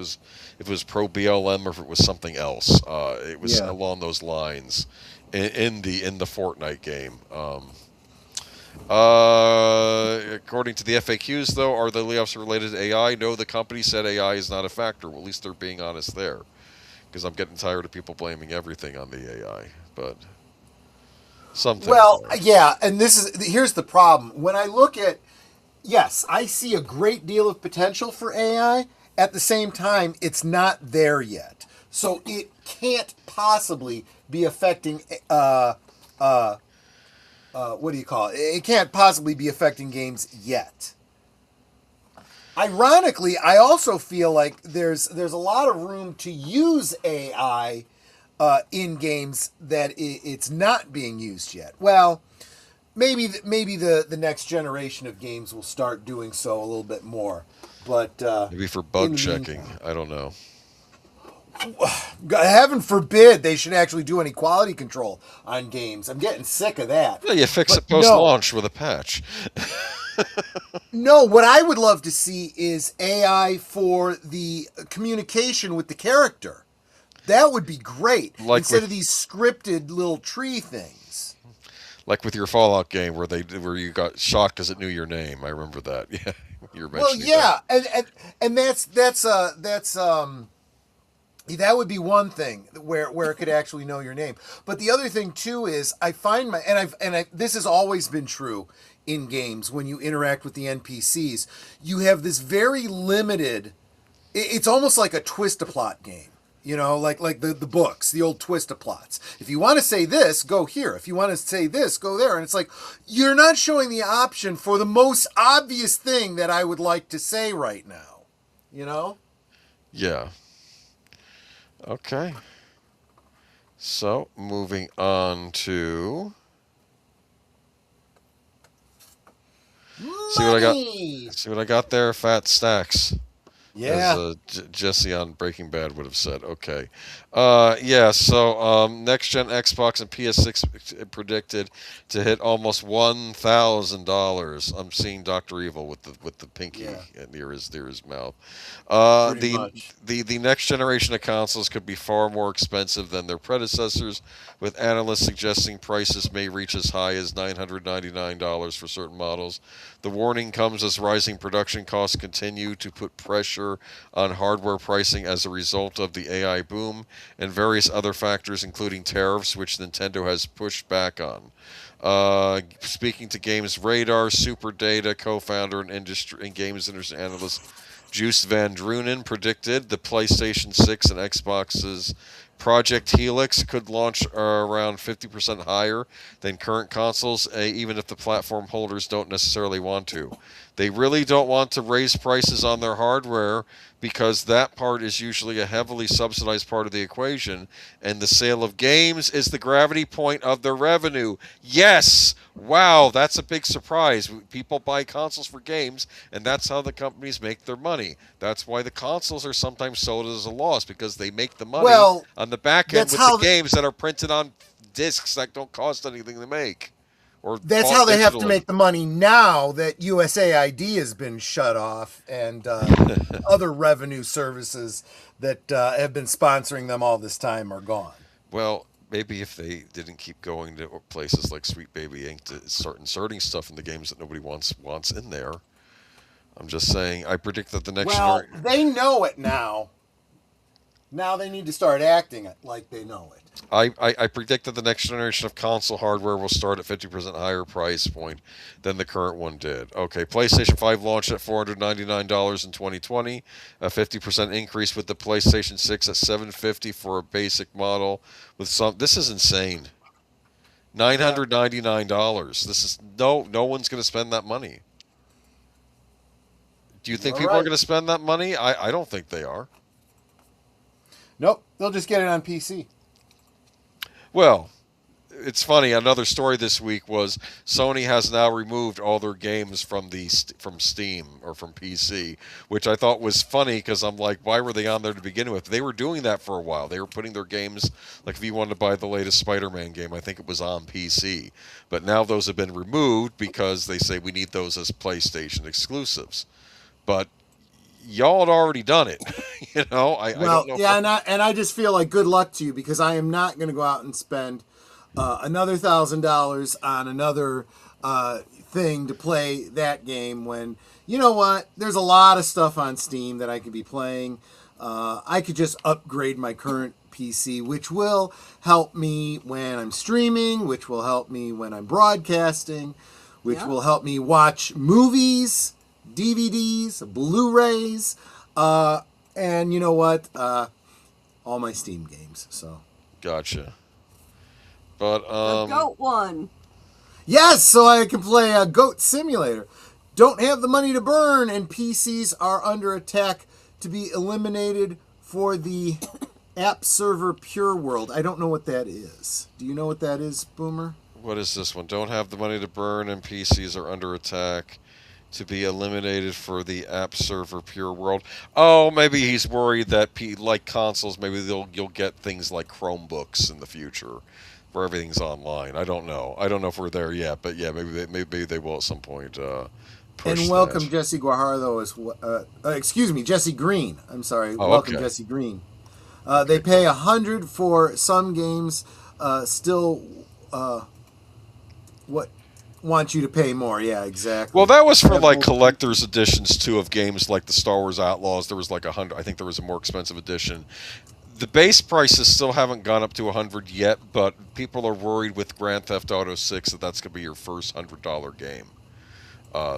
it was pro BLM or if it was something else. It was along those lines in the Fortnite game. According to the FAQs, though, are the layoffs related to AI? No, the company said AI is not a factor. Well, at least they're being honest there, because I'm getting tired of people blaming everything on the AI. But something. Well, yeah, and here's the problem. When I look at, yes, I see a great deal of potential for AI. At the same time, it's not there yet, so it can't possibly be affecting. What do you call it? It can't possibly be affecting games yet. Ironically, I also feel like there's a lot of room to use AI in games that it's not being used yet. Well, maybe the next generation of games will start doing so a little bit more. But maybe for bug checking, I don't know. Heaven forbid they should actually do any quality control on games. I'm getting sick of that. Yeah, you fix it post-launch with a patch. No, what I would love to see is AI for the communication with the character. That would be great. Instead of these scripted little tree things. Like with your Fallout game where you got shot because it knew your name. I remember that. Yeah, you're mentioning that. And that would be one thing where it could actually know your name. But the other thing too is I find this has always been true in games when you interact with the NPCs. You have this very limited. It's almost like a twist-a-plot game. Like the books, the old twist-a-plots. If you want to say this, go here. If you want to say this, go there. And it's like you're not showing the option for the most obvious thing that I would like to say right now. Yeah. Okay. So, moving on to... See what I got there? Fat stacks. Yeah. As Jesse on Breaking Bad would have said. Okay. So next-gen Xbox and PS6 predicted to hit almost $1,000. I'm seeing Dr. Evil with the pinky near his mouth. The next generation of consoles could be far more expensive than their predecessors, with analysts suggesting prices may reach as high as $999 for certain models. The warning comes as rising production costs continue to put pressure on hardware pricing as a result of the AI boom and various other factors, including tariffs, which Nintendo has pushed back on. Speaking to Games Radar, Super Data co-founder and games industry analyst Juice Van Drunen predicted the PlayStation 6 and Xbox's Project Helix could launch around 50% higher than current consoles, even if the platform holders don't necessarily want to. They really don't want to raise prices on their hardware because that part is usually a heavily subsidized part of the equation, and the sale of games is the gravity point of their revenue. Yes! Wow, that's a big surprise. People buy consoles for games, and that's how the companies make their money. That's why the consoles are sometimes sold as a loss, because they make the money on the back end with the games that are printed on discs that don't cost anything to make. That's how they have to make the money now that USAID has been shut off and other revenue services that have been sponsoring them all this time are gone. Well, maybe if they didn't keep going to places like Sweet Baby Inc. to start inserting stuff in the games that nobody wants in there. I'm just saying, I predict that the next... Well, they know it now. Now they need to start acting it like they know it. I predict that the next generation of console hardware will start at 50% higher price point than the current one did. Okay, PlayStation 5 launched at $499 in 2020, a 50% increase with the PlayStation 6 at $750 for a basic model. This is insane. $999. This is no one's going to spend that money. Do you think people are going to spend that money? I don't think they are. Nope, they'll just get it on PC. Well, it's funny. Another story this week was Sony has now removed all their games from from Steam or from PC, which I thought was funny because I'm like, why were they on there to begin with? They were doing that for a while. They were putting their games, like if you wanted to buy the latest Spider-Man game, I think it was on PC, but now those have been removed because they say we need those as PlayStation exclusives. But y'all had already done it, I don't know. Yeah, and I just feel like good luck to you because I am not going to go out and spend another $1,000 on another thing to play that game when, you know what, there's a lot of stuff on Steam that I could be playing. I could just upgrade my current PC, which will help me when I'm streaming, which will help me when I'm broadcasting, which will help me watch movies, DVDs, Blu-rays, and you know what, all my Steam games. So Gotcha. But The goat one. yes, so I can play a Goat Simulator. Don't have the money to burn, and PCs are under attack to be eliminated for the app server Pure World. I don't know what that is. Do you know what that is, Boomer? what is this one? Don't have the money to burn, and PCs are under attack to be eliminated for the app server Pure World. Oh, maybe he's worried that like consoles, maybe you'll get things like Chromebooks in the future, where everything's online. I don't know. I don't know if we're there yet, but yeah, maybe they will at some point. Push And welcome that. Jesse Guajardo excuse me, Jesse Green. I'm sorry. Oh, welcome okay. Jesse Green. They pay $100 for some games. Still, what want you to pay more? Yeah, exactly. Well, that was for like collector's editions too of games like the Star Wars Outlaws. There was like 100. I think there was a more expensive edition. The base prices still haven't gone up to 100 yet, but people are worried with Grand Theft Auto 6 that that's going to be your first $100 game.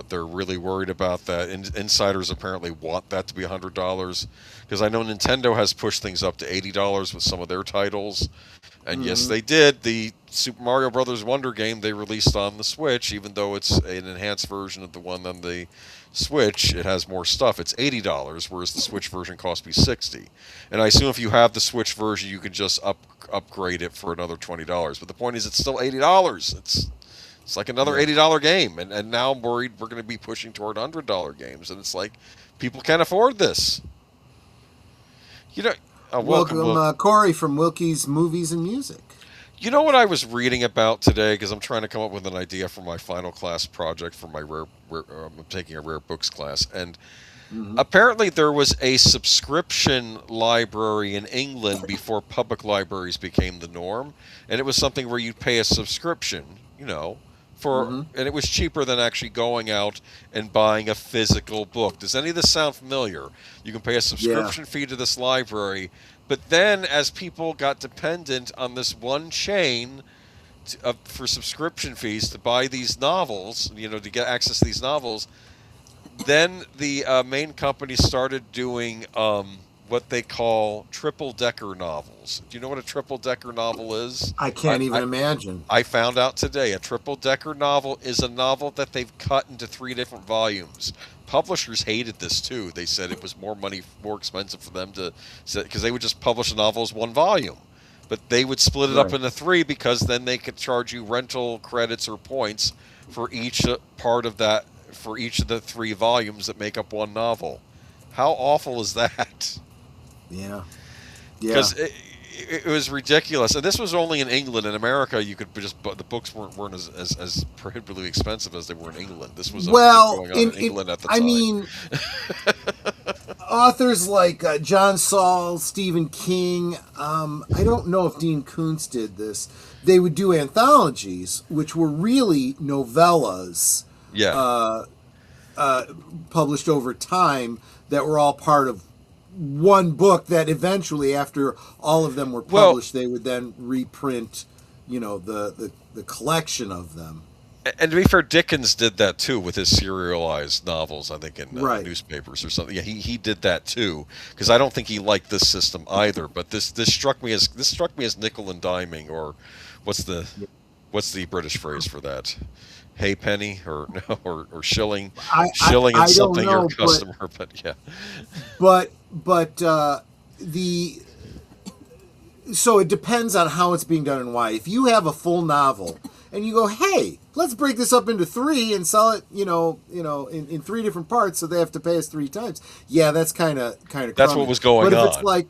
They're really worried about that. Insiders apparently want that to be $100 because I know Nintendo has pushed things up to $80 with some of their titles. And yes, they did. The Super Mario Brothers Wonder game they released on the Switch, even though it's an enhanced version of the one on the Switch, it has more stuff. It's $80, whereas the Switch version cost me $60. And I assume if you have the Switch version, you can just upgrade it for another $20. But the point is, it's still $80. It's like another $80 game, and now I'm worried we're going to be pushing toward $100 games, and it's like people can't afford this. Welcome Corey from Wilkie's Movies and Music. You know what I was reading about today? Because I'm trying to come up with an idea for my final class project for my I'm taking a rare books class, and apparently there was a subscription library in England before public libraries became the norm, and it was something where you'd pay a subscription, and it was cheaper than actually going out and buying a physical book. Does any of this sound familiar? You can pay a subscription fee to this library, but then as people got dependent on this one chain for subscription fees to buy these novels, to get access to these novels, then the main company started doing what they call triple-decker novels. Do you know what a triple-decker novel is? I can't even imagine. I found out today. A triple-decker novel is a novel that they've cut into 3 different volumes. Publishers hated this too. They said it was more expensive for them because they would just publish a novel as 1 volume. But they would split it up into 3 because then they could charge you rental credits or points for each part of that, for each of the 3 volumes that make up 1 novel. How awful is that? Yeah. Because it was ridiculous, and this was only in England. In America, you could just, but the books weren't as prohibitively expensive as they were in England. This was going on in England at the time. I mean, authors like John Saul, Stephen King. I don't know if Dean Koontz did this. They would do anthologies, which were really novellas. Yeah. Published over time that were all part of one book that eventually, after all of them were published, they would then reprint, the collection of them. And to be fair, Dickens did that too with his serialized novels, I think, in newspapers or something. Yeah, he did that too, because I don't think he liked this system either. But this struck me as nickel and diming, or what's the British phrase for that? Halfpenny or shilling, and something your customer, but yeah. But So it depends on how it's being done and why. If you have a full novel and you go, hey, let's break this up into 3 and sell it, in 3 different parts, so they have to pay us 3 times. Yeah, that's kind of That's what was going on.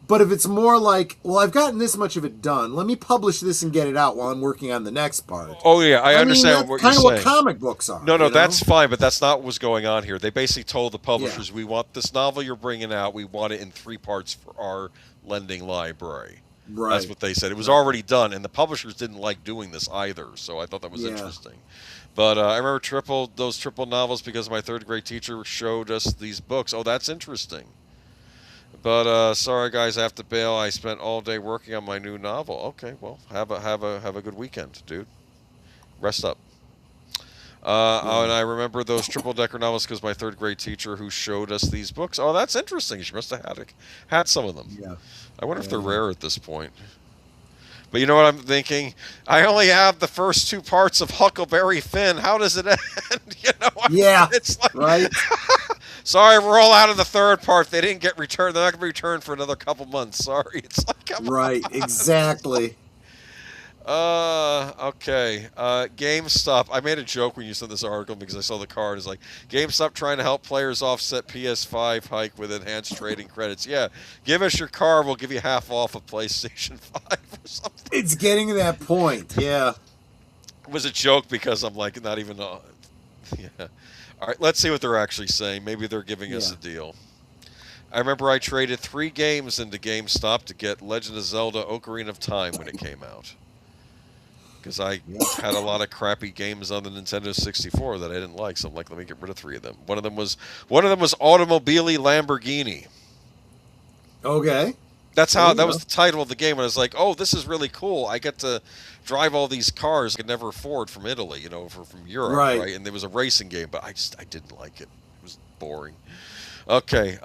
But if it's more like, well, I've gotten this much of it done, let me publish this and get it out while I'm working on the next part. Oh yeah, I understand what you're saying. Kind of what comic books are. No, that's fine, but that's not what was going on here. They basically told the publishers, we want this novel you're bringing out, we want it in 3 parts for our lending library. Right. That's what they said. It was already done, and the publishers didn't like doing this either, so I thought that was interesting. But I remember those triple novels because my 3rd grade teacher showed us these books. Oh, that's interesting. But sorry guys, I have to bail. I spent all day working on my new novel. Okay, well, have a good weekend, dude. Rest up. And I remember those triple-decker novels because my 3rd grade teacher who showed us these books. Oh, that's interesting. She must have had some of them. Yeah. I wonder if they're rare at this point. But you know what I'm thinking? I only have the first 2 parts of Huckleberry Finn. How does it end? It's like, right. Sorry, we're all out of the 3rd part. They didn't get returned. They're not going to be returned for another couple months. Sorry. It's like, come on. Exactly. Okay. GameStop. I made a joke when you sent this article because I saw the card. It's like, GameStop trying to help players offset PS5 hike with enhanced trading credits. Yeah. Give us your card. We'll give you half off of PlayStation 5 or something. It's getting to that point. Yeah. It was a joke because I'm like, not even... yeah. All right, let's see what they're actually saying. Maybe they're giving us a deal. I remember I traded 3 games into GameStop to get Legend of Zelda Ocarina of Time when it came out. Because I had a lot of crappy games on the Nintendo 64 that I didn't like, so I'm like, let me get rid of 3 of them. One of them was Automobile Lamborghini. Okay. That was the title of the game, and I was like, oh, this is really cool. I get to drive all these cars I could never afford from Italy, from Europe, right? And there was a racing game, but I didn't like it. It was boring. Okay.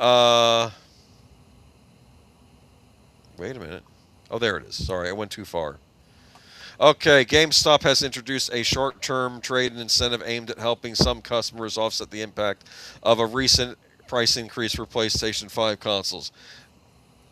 Wait a minute. Oh, there it is. Sorry, I went too far. Okay, GameStop has introduced a short-term trade incentive aimed at helping some customers offset the impact of a recent price increase for PlayStation 5 consoles.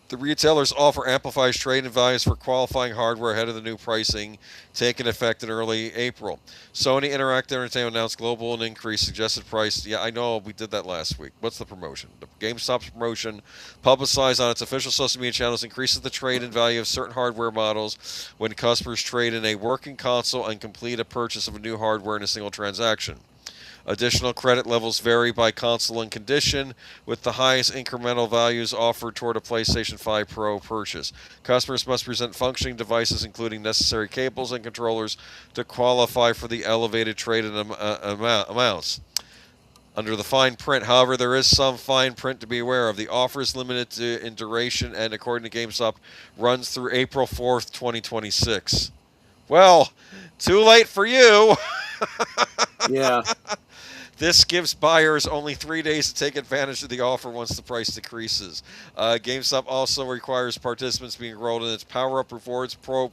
The retailers offer amplified trade-in values for qualifying hardware ahead of the new pricing taking effect in early April. Sony Interactive Entertainment announced global and increased suggested price. Yeah, I know, we did that last week. What's the promotion? The GameStop's promotion, publicized on its official social media channels, increases the trade-in value of certain hardware models when customers trade in a working console and complete a purchase of a new hardware in a single transaction. Additional credit levels vary by console and condition, with the highest incremental values offered toward a PlayStation 5 Pro purchase. Customers must present functioning devices, including necessary cables and controllers, to qualify for the elevated trade-in amounts. Under the fine print, however, there is some fine print to be aware of. The offer is limited in duration and, according to GameStop, runs through April 4th, 2026. Well, too late for you. Yeah. This gives buyers only 3 days to take advantage of the offer once the price decreases. GameStop also requires participants be enrolled in its Power Up Rewards Pro.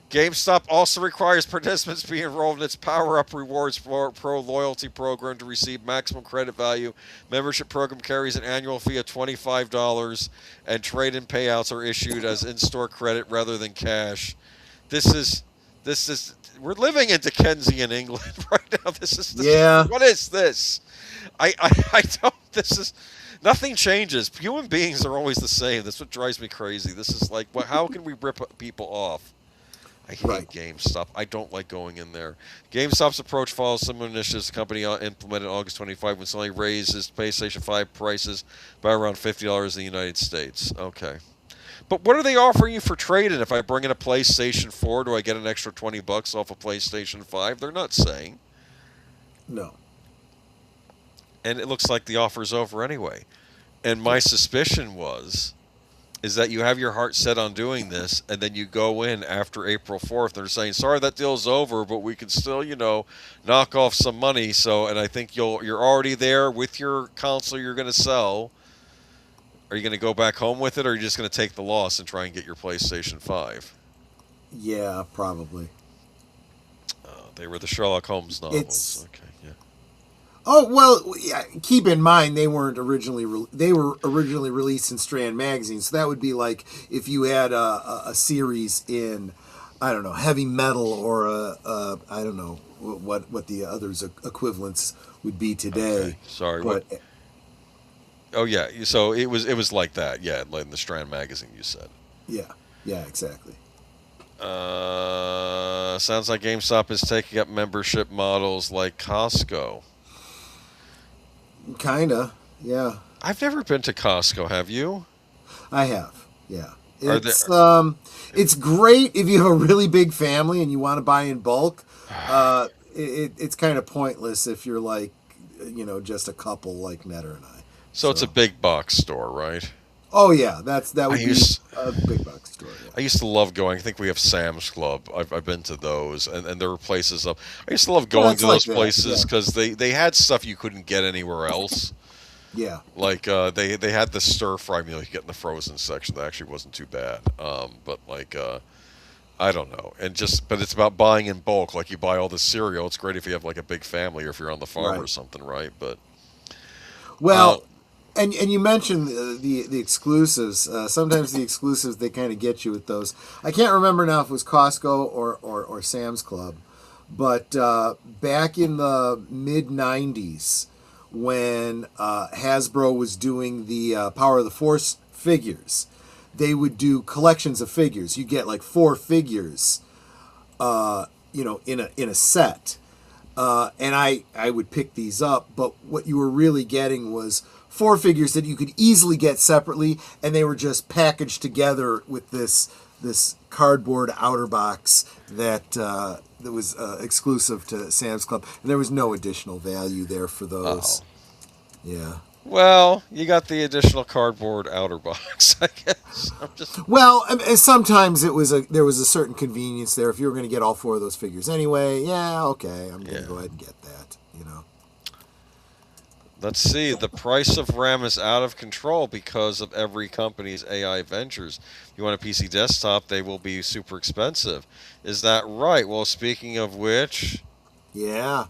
GameStop also requires participants be enrolled in its Power Up Rewards Pro loyalty program to receive maximum credit value. Membership program carries an annual fee of $25, and trade-in payouts are issued as in-store credit rather than cash. This is. We're living in Dickensian England right now. What is this? I don't. This is. Nothing changes. Human beings are always the same. That's what drives me crazy. This is like, how can we rip people off? I hate GameStop. I don't like going in there. GameStop's approach follows similar initiatives the company implemented August 25 when Sony raised its PlayStation 5 prices by around $50 in the United States. Okay. But what are they offering you for trade-in? If I bring in a PlayStation 4, do I get an extra $20 off a PlayStation 5? They're not saying. No. And it looks like the offer's over anyway. And my suspicion is that you have your heart set on doing this, and then you go in after April 4th. They're saying, sorry, that deal's over, but we can still, knock off some money. So, and I think you're already there with your console you're going to sell. Are you going to go back home with it, or are you just going to take the loss and try and get your PlayStation 5? Yeah, probably. They were the Sherlock Holmes novels. Okay, yeah. Oh well, yeah, keep in mind they weren't originally they were originally released in Strand magazine, so that would be like if you had a series in, I don't know, heavy metal or I don't know what the others equivalents would be today. Okay, sorry. But What? Oh yeah. So it was like that. Yeah, like in the Strand magazine, you said. yeah, yeah, exactly. Sounds like GameStop is taking up membership models like Costco. Kinda, yeah. I've never been to Costco. Have you? I have, yeah. Are there? It's great if you have a really big family and you want to buy in bulk. It's kind of pointless if you're like, just a couple like Netter and I. So it's a big box store, right? Oh yeah, that would I be used a big box store. Yeah. I used to love going. I think we have Sam's Club. I've been to those, and there were places up. I used to love going it's to like those that, places yeah. because they had stuff you couldn't get anywhere else. Yeah. Like they had the stir fry meal you get in the frozen section that actually wasn't too bad. But like I don't know, but it's about buying in bulk. Like you buy all the cereal. It's great if you have like a big family or if you're on the farm or Right. something, right? But Well, and you mentioned the exclusives. Sometimes the exclusives they kind of get you with those. I can't remember now if it was Costco or Sam's Club, but back in the mid '90s when Hasbro was doing the Power of the Force figures, they would do collections of figures. You get like 4 figures, in a set. And I would pick these up, but what you were really getting was 4 figures that you could easily get separately, and they were just packaged together with this cardboard outer box that was exclusive to Sam's Club, and there was no additional value there for those. Yeah. well, you got the additional cardboard outer box, I guess. I'm just Well, and sometimes there was a certain convenience there. If you were going to get all 4 of those figures anyway, yeah, okay, I'm going to go ahead and get that. Let's see. The price of RAM is out of control because of every company's AI ventures. If you want a PC desktop, they will be super expensive. Is that right? Well, speaking of which, Yeah.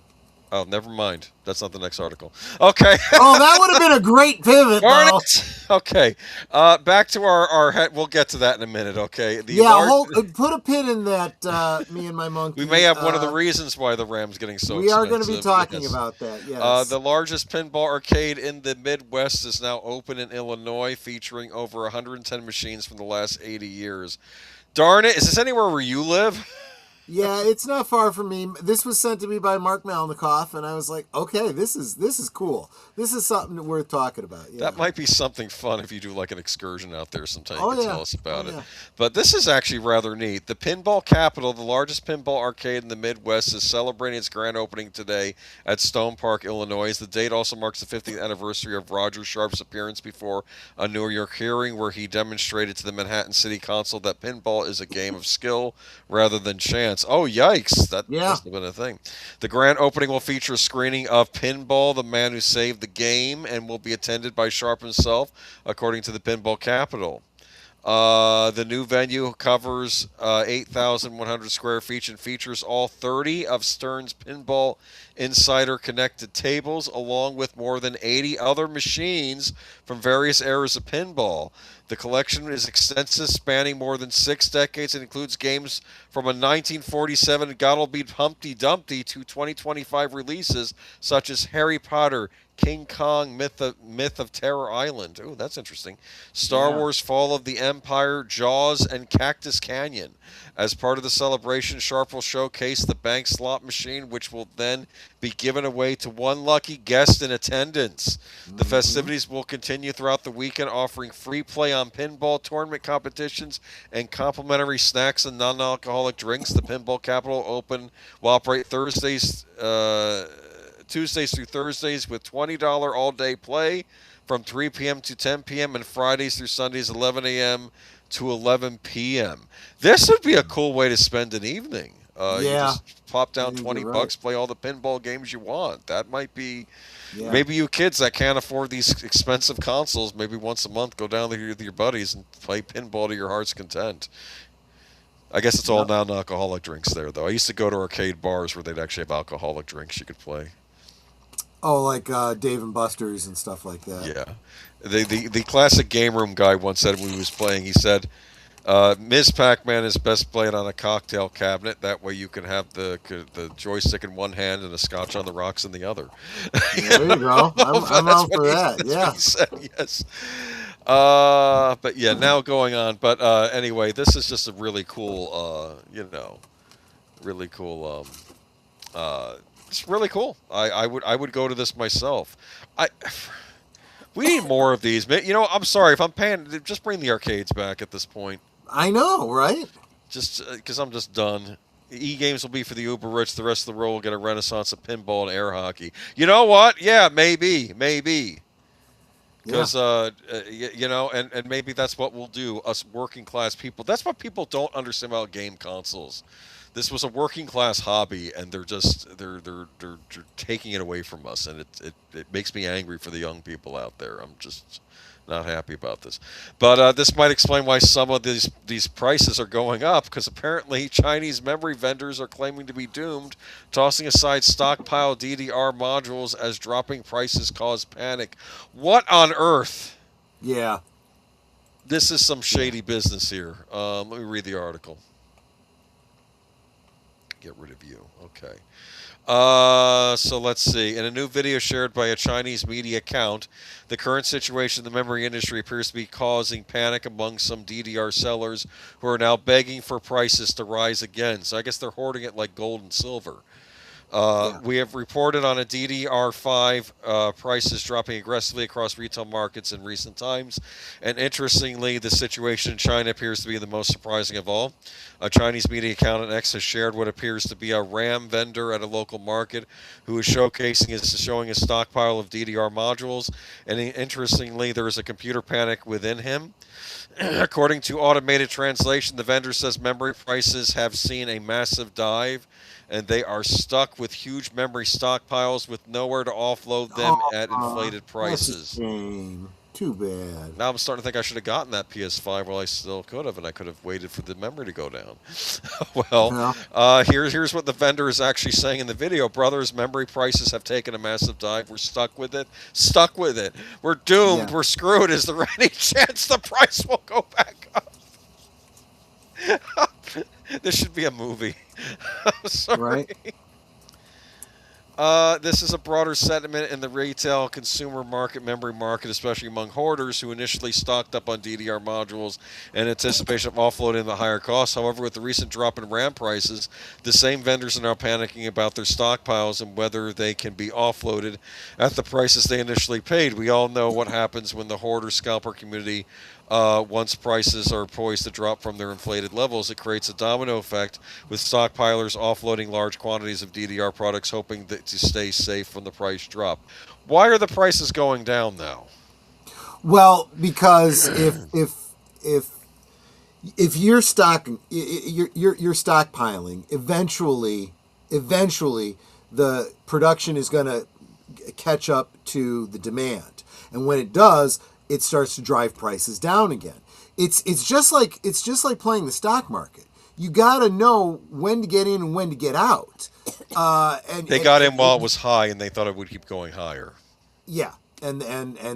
oh, never mind. That's not the next article. Okay. Oh, that would have been a great pivot, Darn though. it. Okay. Back to our head. We'll get to that in a minute. Okay. Put a pin in that. Me and my monkey. We may have one of the reasons why the RAM's getting so We expensive. are going to be talking yes. about that. Yes. The largest pinball arcade in the Midwest is now open in Illinois, featuring over 110 machines from the last 80 years. Darn it. Is this anywhere where you live? Yeah, it's not far from me. This was sent to me by Marc Malnekoff, and I was like, okay, this is cool. This is something worth talking about. Yeah. That might be something fun if you do like an excursion out there sometime. You Oh, can yeah. tell us about Oh, it. yeah. But this is actually rather neat. The Pinball Capital, the largest pinball arcade in the Midwest, is celebrating its grand opening today at Stone Park, Illinois. The date also marks the 50th anniversary of Roger Sharp's appearance before a New York hearing where he demonstrated to the Manhattan City Council that pinball is a game of skill rather than chance. Oh, yikes. That must have been a thing. The grand opening will feature a screening of Pinball, the Man Who Saved the Game, and will be attended by Sharp himself, according to the Pinball Capital. The new venue covers 8,100 square feet and features all 30 of Stern's Pinball Insider connected tables, along with more than 80 other machines from various eras of pinball. The collection is extensive, spanning more than 6 decades, and includes games from a 1947 Gottlebeat Humpty Dumpty to 2025 releases such as Harry Potter, King Kong, Myth of Terror Island. Oh, that's interesting. Star Wars, Fall of the Empire, Jaws, and Cactus Canyon. As part of the celebration, Sharp will showcase the bank slot machine, which will then be given away to one lucky guest in attendance. The festivities will continue throughout the weekend, offering free play on pinball tournament competitions and complimentary snacks and non-alcoholic drinks. The Pinball Capital will operate Tuesdays through Thursdays with $20 all-day play from 3 p.m. to 10 p.m. and Fridays through Sundays 11 a.m. to 11 p.m. This would be a cool way to spend an evening. You just pop down $20, play all the pinball games you want. That might be... Yeah. Maybe you kids that can't afford these expensive consoles, maybe once a month go down there with your buddies and play pinball to your heart's content. I guess it's all non-alcoholic drinks there, though. I used to go to arcade bars where they'd actually have alcoholic drinks you could play. Oh, like Dave and Buster's and stuff like that. Yeah. The classic game room guy once said when he was playing, he said, Ms. Pac-Man is best played on a cocktail cabinet. That way you can have the joystick in one hand and a scotch on the rocks in the other. There you go. I'm That's out what for he, that. that's Yeah. what he said, yes. But yeah, now going on. But anyway, this is just a really cool, really cool. It's really cool. I would go to this myself. I we need more of these. I'm sorry if I'm paying. Just bring the arcades back at this point. I know, right? Just because I'm just done. E-games will be for the uber rich. The rest of the world will get a renaissance of pinball and air hockey. You know what? Yeah, maybe. Yeah. Because and maybe that's what we'll do. Us working class people. That's what people don't understand about game consoles. This was a working class hobby, and they're taking it away from us, and it makes me angry for the young people out there. I'm just not happy about this. But this might explain why some of these prices are going up, because apparently Chinese memory vendors are claiming to be doomed, tossing aside stockpile DDR modules as dropping prices cause panic. What on earth? Yeah. This is some shady business here. Let me read the article. Get rid of you. Okay. So let's see. In a new video shared by a Chinese media account, the current situation in the memory industry appears to be causing panic among some DDR sellers who are now begging for prices to rise again. So I guess they're hoarding it like gold and silver. We have reported on a DDR5 prices dropping aggressively across retail markets in recent times. And interestingly, the situation in China appears to be the most surprising of all. A Chinese media account on X has shared what appears to be a RAM vendor at a local market who is showing a stockpile of DDR modules. And interestingly, there is a computer panic within him. According to automated translation, the vendor says memory prices have seen a massive dive, and they are stuck with huge memory stockpiles with nowhere to offload them at inflated prices. That's a shame. Too bad. Now I'm starting to think I should have gotten that PS5 while I still could have, and I could have waited for the memory to go down. Well, here's what the vendor is actually saying in the video. Brothers, memory prices have taken a massive dive. We're stuck with it. Stuck with it. We're doomed. Yeah. We're screwed. Is there any chance the price will go back up? This should be a movie. I'm sorry. Right. This is a broader sentiment in the retail consumer market, memory market, especially among hoarders who initially stocked up on DDR modules in anticipation of offloading the higher costs. However, with the recent drop in RAM prices, the same vendors are now panicking about their stockpiles and whether they can be offloaded at the prices they initially paid. We all know what happens when the hoarder scalper community once prices are poised to drop from their inflated levels. It creates a domino effect with stockpilers offloading large quantities of DDR products, hoping to stay safe from the price drop. Why are the prices going down now? Well, because if you're stockpiling, eventually the production is going to catch up to the demand, and when it does, it starts to drive prices down again. It's just like playing the stock market. You got to know when to get in and when to get out. They got in while it was high, and they thought it would keep going higher. Yeah, and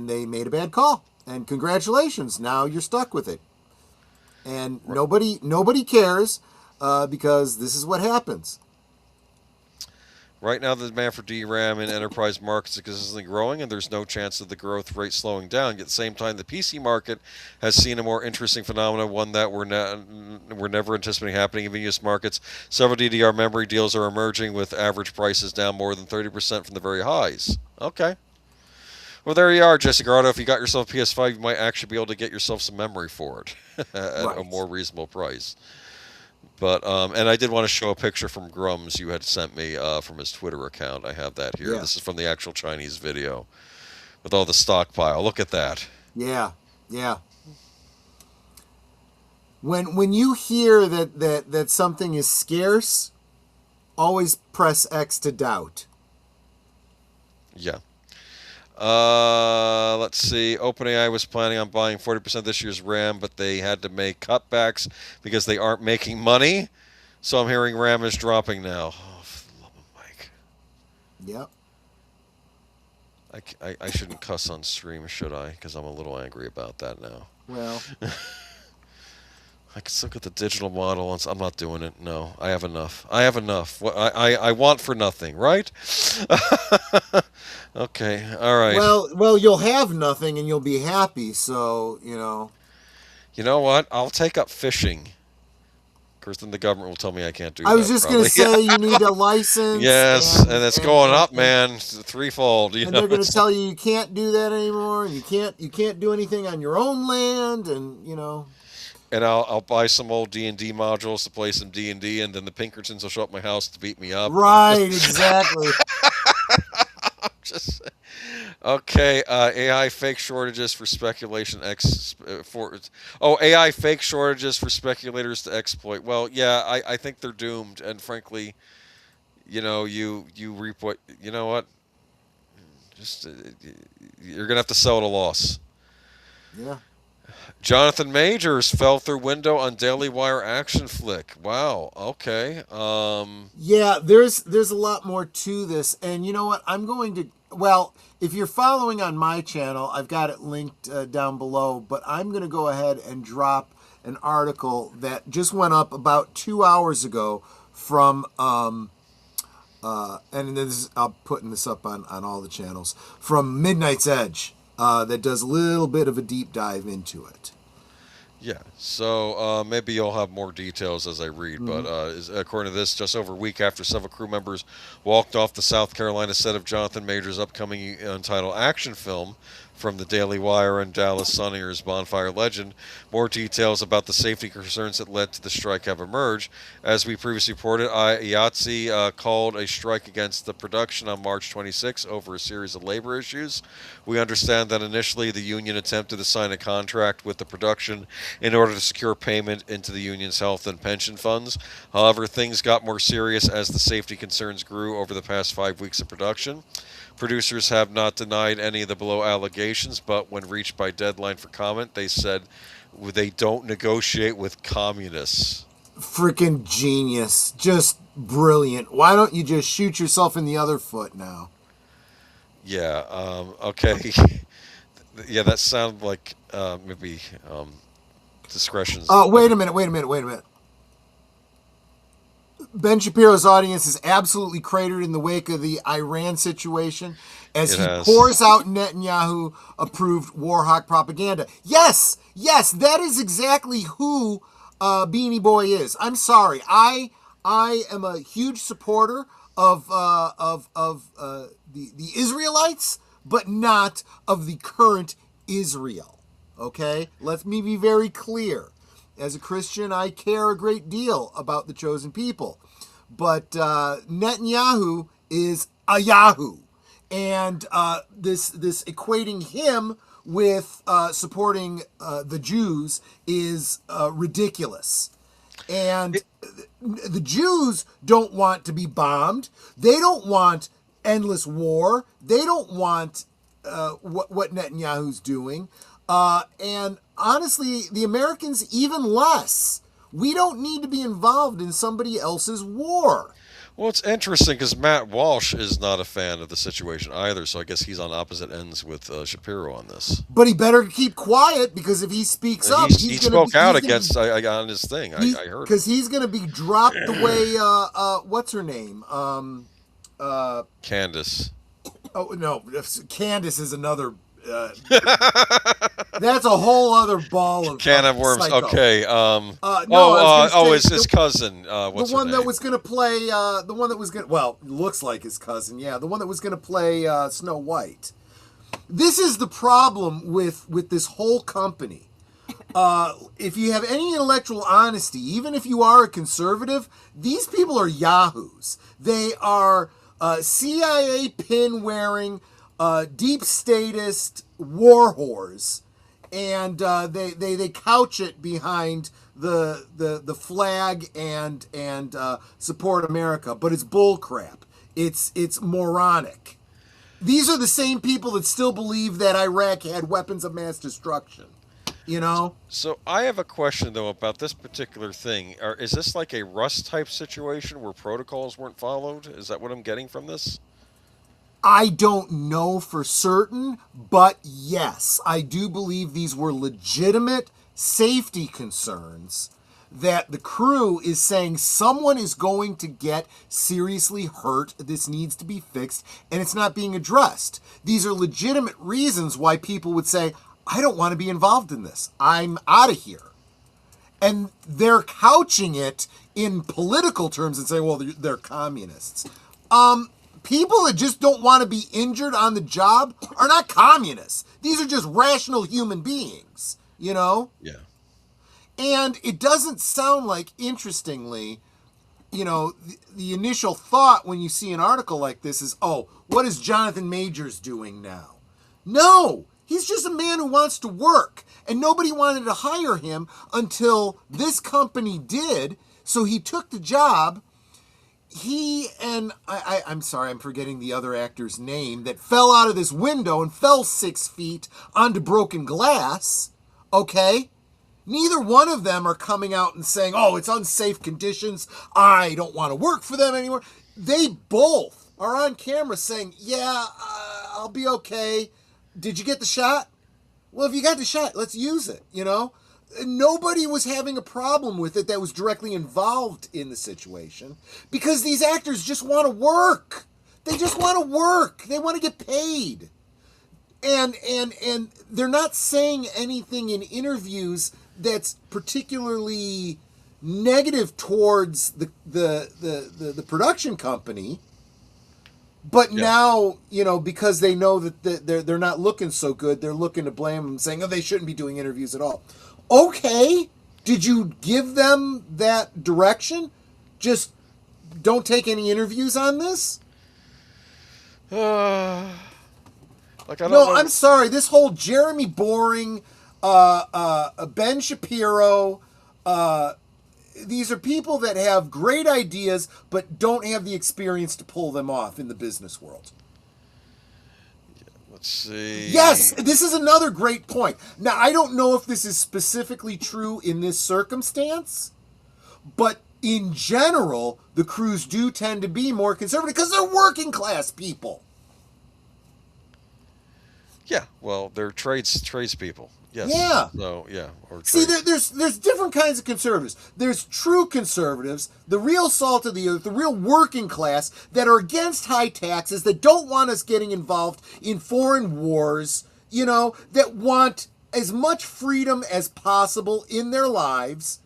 they made a bad call. And congratulations, now you're stuck with it. And nobody cares because this is what happens. Right now, the demand for DRAM in enterprise markets is consistently growing, and there's no chance of the growth rate slowing down. Yet at the same time, the PC market has seen a more interesting phenomenon, one that we're never anticipating happening in U.S. markets. Several DDR memory deals are emerging with average prices down more than 30% from the very highs. Okay. Well, there you are, Jesse Gardo. If you got yourself a PS5, you might actually be able to get yourself some memory for it at a more reasonable price. But and I did want to show a picture from Grums you had sent me from his Twitter account. I have that here. Yeah. This is from the actual Chinese video with all the stockpile. Look at that. Yeah, yeah. When you hear that something is scarce, always press X to doubt. Yeah. Let's see. OpenAI was planning on buying 40% of this year's RAM, but they had to make cutbacks because they aren't making money. So I'm hearing RAM is dropping now. Oh, for the love of Mike. Yep. I shouldn't cuss on stream, should I? Because I'm a little angry about that now. Well, I can still get the digital model. I'm not doing it. No, I have enough. I have enough. What I want for nothing, right? Okay, all right. well, you'll have nothing and you'll be happy. So You know what? I'll take up fishing. Of course, then the government will tell me I can't do that. I was just probably. gonna say you need a license. Yes, and it's going up, man, threefold. And they're gonna tell you can't do that anymore, and you can't do anything on your own land, and And I'll buy some old D&D modules to play some D&D, and then the Pinkertons will show up at my house to beat me up. Right, exactly. Just okay. AI fake shortages for speculation AI fake shortages for speculators to exploit. Well, yeah, I think they're doomed, and frankly, you reap what you know what. Just you're gonna have to sell at a loss. Yeah. Jonathan Majors fell through window on Daily Wire action flick. Wow. Okay. Yeah, there's a lot more to this, and you know what? I'm going to. Well, if you're following on my channel, I've got it linked down below. But I'm going to go ahead and drop an article that just went up about 2 hours ago from. And this I'm putting this up on all the channels from Midnight's Edge. That does a little bit of a deep dive into it. Yeah, so maybe you'll have more details as I read, but according to this, just over a week after several crew members walked off the South Carolina set of Jonathan Majors' upcoming entitled action film from the Daily Wire and Dallas Sun-Ears Bonfire Legend, more details about the safety concerns that led to the strike have emerged. As we previously reported, IATSE called a strike against the production on March 26 over a series of labor issues. We understand that initially the union attempted to sign a contract with the production in order to secure payment into the union's health and pension funds. However, things got more serious as the safety concerns grew over the past 5 weeks of production. Producers have not denied any of the below allegations, but when reached by deadline for comment, they said they don't negotiate with communists. Freaking genius. Just brilliant. Why don't you just shoot yourself in the other foot now? Yeah, okay. Yeah, that sounded like maybe discretion's... Wait a minute. Ben Shapiro's audience is absolutely cratered in the wake of the Iran situation as he pours out Netanyahu-approved war hawk propaganda. Yes, that is exactly who Beanie Boy is. I'm sorry. I am a huge supporter of the Israelites, but not of the current Israel. Okay? Let me be very clear. As a Christian, I care a great deal about the chosen people. But Netanyahu is a Yahoo. And this equating him with supporting the Jews is ridiculous. And the Jews don't want to be bombed. They don't want endless war. They don't want what Netanyahu's doing. And honestly, the Americans even less. We don't need to be involved in somebody else's war. Well, it's interesting because Matt Walsh is not a fan of the situation either, so I guess he's on opposite ends with Shapiro on this. But he better keep quiet because if he speaks up, he spoke out against on his thing. I heard because he's going to be dropped the way what's her name? Candace. Oh no, Candace is another. That's a whole other ball of can of worms. psycho. Okay. It's his cousin. What's the one her that name? was going to play? The one that was going. Well, looks like his cousin. Yeah, the one that was going to play Snow White. This is the problem with this whole company. If you have any intellectual honesty, even if you are a conservative, these people are yahoos. They are CIA pin-wearing, deep statist war whores, and they couch it behind the flag and support America, but it's bullcrap. It's moronic. These are the same people that still believe that Iraq had weapons of mass destruction. You know? So I have a question, though, about this particular thing. Is this like a Rust-type situation where protocols weren't followed? Is that what I'm getting from this? I don't know for certain, but yes, I do believe these were legitimate safety concerns that the crew is saying someone is going to get seriously hurt, this needs to be fixed, and it's not being addressed. These are legitimate reasons why people would say, I don't want to be involved in this. I'm out of here. And they're couching it in political terms and saying, well, they're communists. People that just don't want to be injured on the job are not communists. These are just rational human beings, you know? Yeah. And it doesn't sound like, interestingly, you know, the initial thought when you see an article like this is, oh, what is Jonathan Majors doing now? No, he's just a man who wants to work. And nobody wanted to hire him until this company did. So he took the job. He and, I'm sorry, I'm forgetting the other actor's name, that fell out of this window and fell 6 feet onto broken glass, okay? Neither one of them are coming out and saying, oh, it's unsafe conditions, I don't want to work for them anymore. They both are on camera saying, yeah, I'll be okay. Did you get the shot? Well, if you got the shot, let's use it, you know? Nobody was having a problem with it that was directly involved in the situation because these actors just want to work. They just want to work. They want to get paid. And they're not saying anything in interviews that's particularly negative towards the production company. But now, you know, because they know that they're not looking so good, they're looking to blame them, saying, oh, they shouldn't be doing interviews at all. Okay, did you give them that direction? Just don't take any interviews on this? Like I don't No, know. I'm sorry. This whole Jeremy Boring, Ben Shapiro, these are people that have great ideas but don't have the experience to pull them off in the business world. Let's see. Yes, this is another great point. Now, I don't know if this is specifically true in this circumstance, but in general, the crews do tend to be more conservative because they're working class people. Yeah, well, they're tradespeople. Yes. Yeah. So yeah. Or See, trades. there's different kinds of conservatives. There's true conservatives, the real salt of the earth, the real working class that are against high taxes, that don't want us getting involved in foreign wars, you know, that want as much freedom as possible in their lives.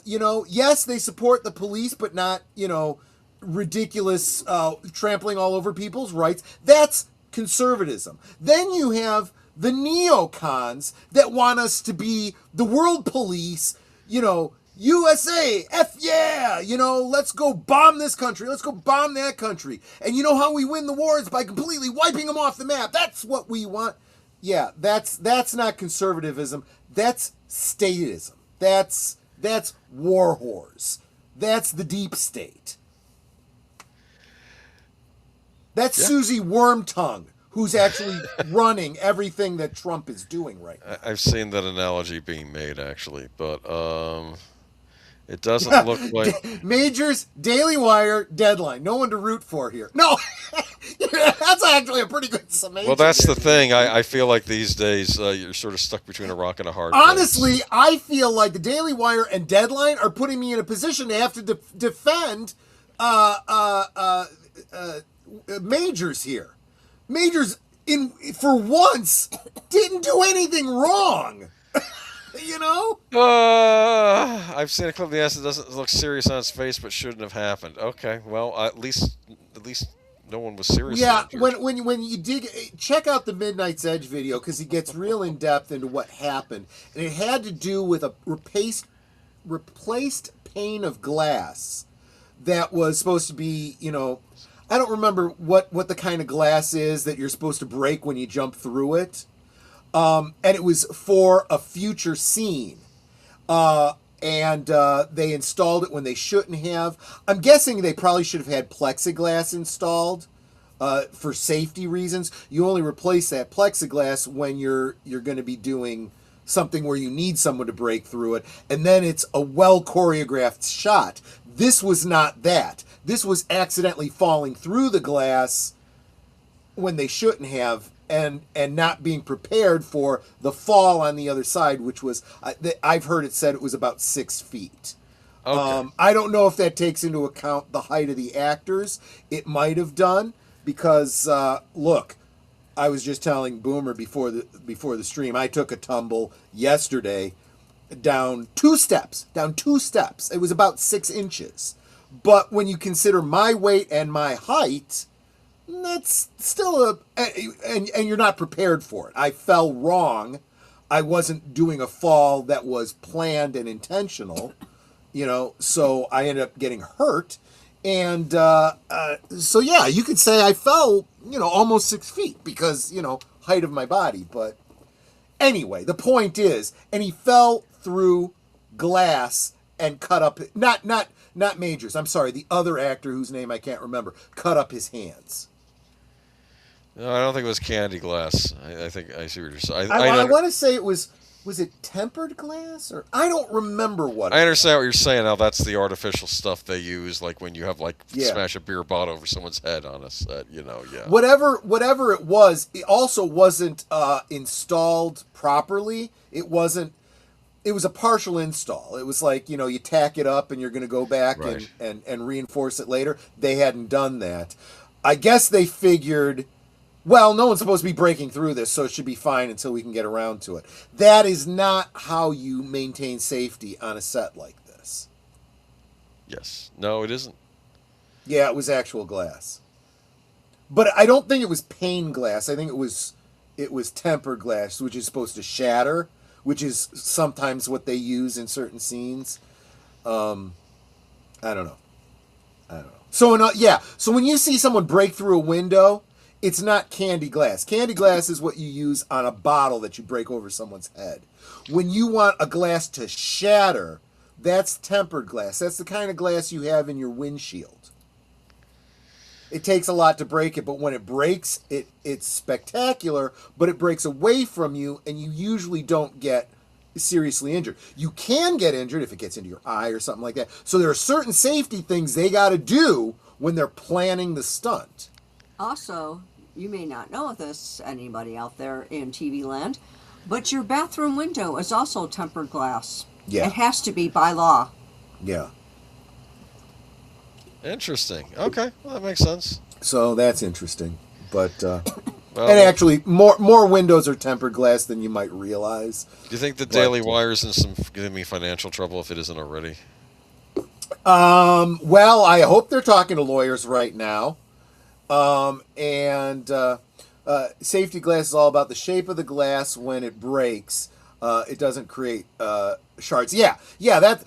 You know, yes, they support the police, but not, you know, ridiculous trampling all over people's rights. That's conservatism. Then you have the neocons that want us to be the world police, you know, USA, F yeah, you know, let's go bomb this country, let's go bomb that country. And you know how we win the wars? By completely wiping them off the map. That's what we want. Yeah, that's not conservatism. That's statism. That's war whores. That's the deep state. That's Susie Wormtongue, who's actually running everything that Trump is doing right now. I've seen that analogy being made, actually, but it doesn't look like... Majors, Daily Wire, Deadline. No one to root for here. No, that's actually a pretty good summation. Well, that's the thing. I feel like these days you're sort of stuck between a rock and a hard Honestly, place. I feel like the Daily Wire and Deadline are putting me in a position to have to defend Majors here. Majors, for once, didn't do anything wrong. You know? I've seen a clip of the ass that doesn't look serious on its face, but shouldn't have happened. Okay, well, at least no one was serious. Yeah, when you check out the Midnight's Edge video, because he gets real in depth into what happened, and it had to do with a replaced pane of glass that was supposed to be, you know, I don't remember what the kind of glass is that you're supposed to break when you jump through it. And it was for a future scene. And they installed it when they shouldn't have. I'm guessing they probably should have had plexiglass installed for safety reasons. You only replace that plexiglass when you're going to be doing something where you need someone to break through it. And then it's a well-choreographed shot. This was not that. This was accidentally falling through the glass when they shouldn't have, and not being prepared for the fall on the other side, which was I've heard it said it was about 6 feet. Okay. I don't know if that takes into account the height of the actors. It might have done, because look, I was just telling Boomer before the stream, I took a tumble yesterday down 2 steps. It was about 6 inches. But when you consider my weight and my height, that's still and you're not prepared for it. I fell wrong. I wasn't doing a fall that was planned and intentional, so I ended up getting hurt. And so yeah, you could say I fell, almost 6 feet because, height of my body. But anyway, the point is, and he fell through glass and cut up, not Majors, I'm sorry, the other actor whose name I can't remember, cut up his hands. No, I don't think it was candy glass. I think I see what you're saying. I want to say it was it tempered glass, or I don't remember what. I understand what you're saying. Now that's the artificial stuff they use, like when you have smash a beer bottle over someone's head on a set. Yeah. Whatever it was, it also wasn't installed properly. It wasn't. It was a partial install. It was like, you tack it up and you're going to go back right. and reinforce it later. They hadn't done that. I guess they figured, well, no one's supposed to be breaking through this, so it should be fine until we can get around to it. That is not how you maintain safety on a set like this. Yes. No, it isn't. Yeah, it was actual glass. But I don't think it was pane glass. I think it was tempered glass, which is supposed to shatter, which is sometimes what they use in certain scenes. I don't know. So, so when you see someone break through a window, it's not candy glass. Candy glass is what you use on a bottle that you break over someone's head. When you want a glass to shatter, that's tempered glass. That's the kind of glass you have in your windshield. It takes a lot to break it, but when it breaks, it's spectacular, but it breaks away from you, and you usually don't get seriously injured. You can get injured if it gets into your eye or something like that. So there are certain safety things they got to do when they're planning the stunt. Also, you may not know this, anybody out there in TV land, but your bathroom window is also tempered glass. Yeah. It has to be by law. Yeah. Interesting. Okay, well, that makes sense. So that's interesting. But and actually, more windows are tempered glass than you might realize. Do you think the Daily Wire is in some giving me financial trouble if it isn't already? Well, I hope they're talking to lawyers right now. Safety glass is all about the shape of the glass when it breaks. It doesn't create shards. Yeah. I'm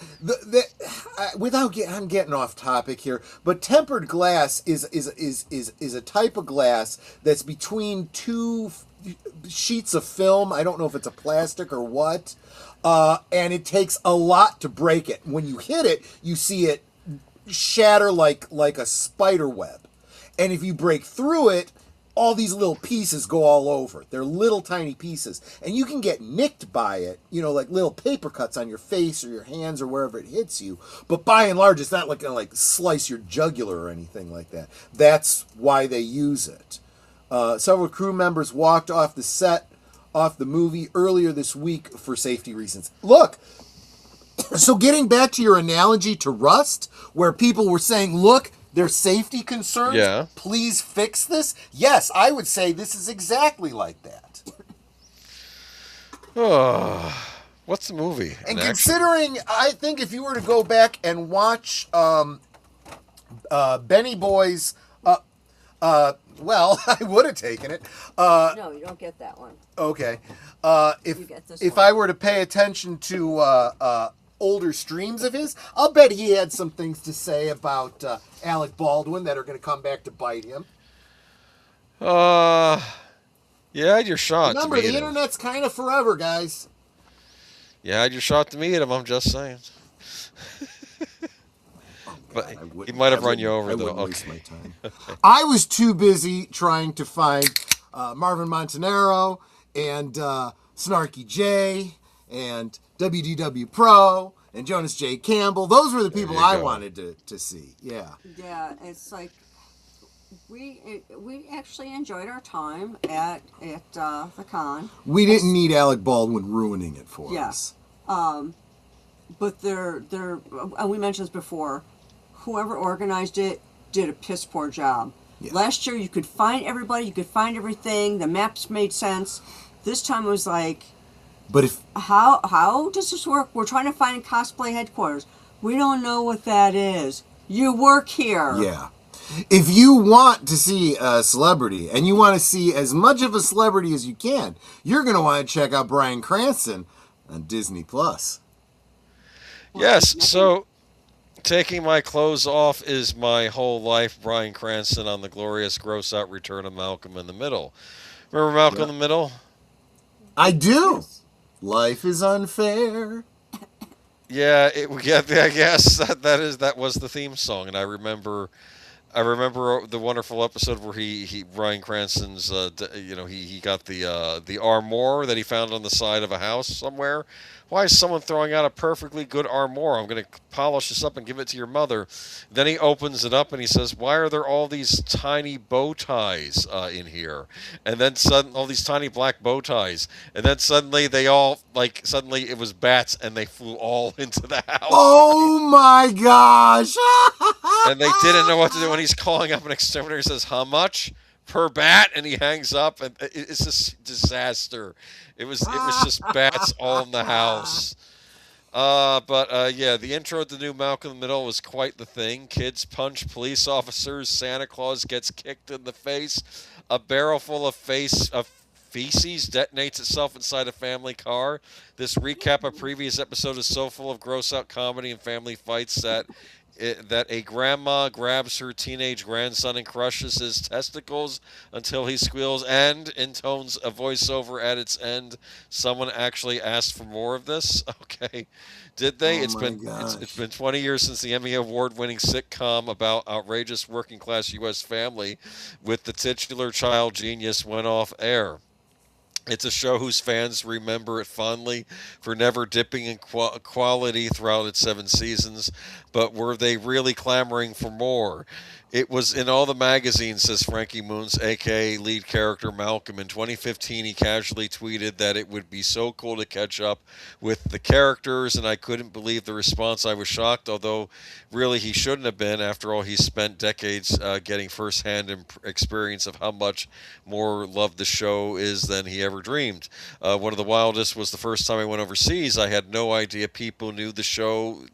getting off topic here, but tempered glass is a type of glass that's between 2 sheets of film. I don't know if it's a plastic or what, and it takes a lot to break it. When you hit it, you see it shatter like a spider web, and if you break through it, all these little pieces go all over. They're little tiny pieces. And you can get nicked by it, like little paper cuts on your face or your hands or wherever it hits you. But by and large, it's not going to slice your jugular or anything like that. That's why they use it. Several crew members walked off the set, off the movie earlier this week for safety reasons. Look, so getting back to your analogy to Rust, where people were saying, look, there's safety concerns. Yeah. Please fix this. Yes, I would say this is exactly like that. What's the movie? And considering, I think if you were to go back and watch Benny Boy's, well, I would have taken it. No, you don't get that one. Okay. You get this if one. I were to pay attention to older streams of his, I'll bet he had some things to say about Alec Baldwin that are going to come back to bite him. You had your shot. Remember, the internet's kind of forever, guys. You had your shot to meet him, I'm just saying. But he might have run you over, though. I wouldn't waste my time. I was too busy trying to find Marvin Montanaro and Snarky J and WDW Pro and Jonas J. Campbell. Those were the people I wanted to see. Yeah. Yeah, it's like We actually enjoyed our time at the con. We didn't need Alec Baldwin ruining it for Yeah. us. But and we mentioned this before, whoever organized it did a piss poor job. Yeah. Last year you could find everybody, you could find everything, the maps made sense. This time it was like, But if how does this work? We're trying to find cosplay headquarters. We don't know what that is. You work here. yeah, if you want to see a celebrity and you want to see as much of a celebrity as you can, you're going to want to check out Bryan Cranston on Disney Plus. Yes, so taking my clothes off is my whole life. Bryan Cranston on the glorious gross out return of Malcolm in the Middle. Remember Malcolm in the Middle? I do. Life is unfair. Yeah, I guess that was the theme song, and I remember the wonderful episode where Bryan Cranston's he got the armoire that he found on the side of a house somewhere. Why is someone throwing out a perfectly good armoire? I'm going to polish this up and give it to your mother. Then he opens it up and he says, "Why are there all these tiny bow ties in here?" And then all these tiny black bow ties. And then suddenly it was bats and they flew all into the house. Oh my gosh! And they didn't know what to do. When he's calling up an exterminator, he says, "How much per bat?" And he hangs up, and it's just disaster. It was just bats all in the house. The intro to the new Malcolm in the Middle was quite the thing. Kids punch police officers. Santa Claus gets kicked in the face. A barrel full of feces detonates itself inside a family car. This recap of previous episode is so full of gross out comedy and family fights that a grandma grabs her teenage grandson and crushes his testicles until he squeals, and intones a voiceover at its end. Someone actually asked for more of this. Okay, did they? It's been 20 years since the Emmy Award-winning sitcom about outrageous working-class U.S. family with the titular child genius went off air. It's a show whose fans remember it fondly for never dipping in quality throughout its 7 seasons, but were they really clamoring for more? It was in all the magazines, says Frankie Moons, a.k.a. lead character Malcolm. In 2015, he casually tweeted that it would be so cool to catch up with the characters, and I couldn't believe the response. I was shocked, although really he shouldn't have been. After all, he spent decades getting first-hand experience of how much more loved the show is than he ever dreamed. One of the wildest was the first time I went overseas. I had no idea people knew the show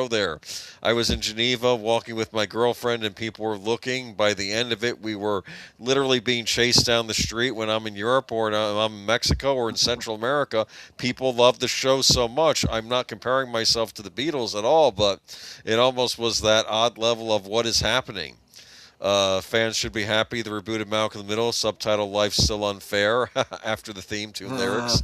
there. I was in Geneva walking with my girlfriend and people were looking. By the end of it, we were literally being chased down the street. When I'm in Europe or I'm in Mexico or in Central America, people love the show so much. I'm not comparing myself to the Beatles at all, but it almost was that odd level of what is happening. Fans should be happy. The rebooted Malcolm in the Middle, subtitle Life's Still Unfair, after the theme tune lyrics,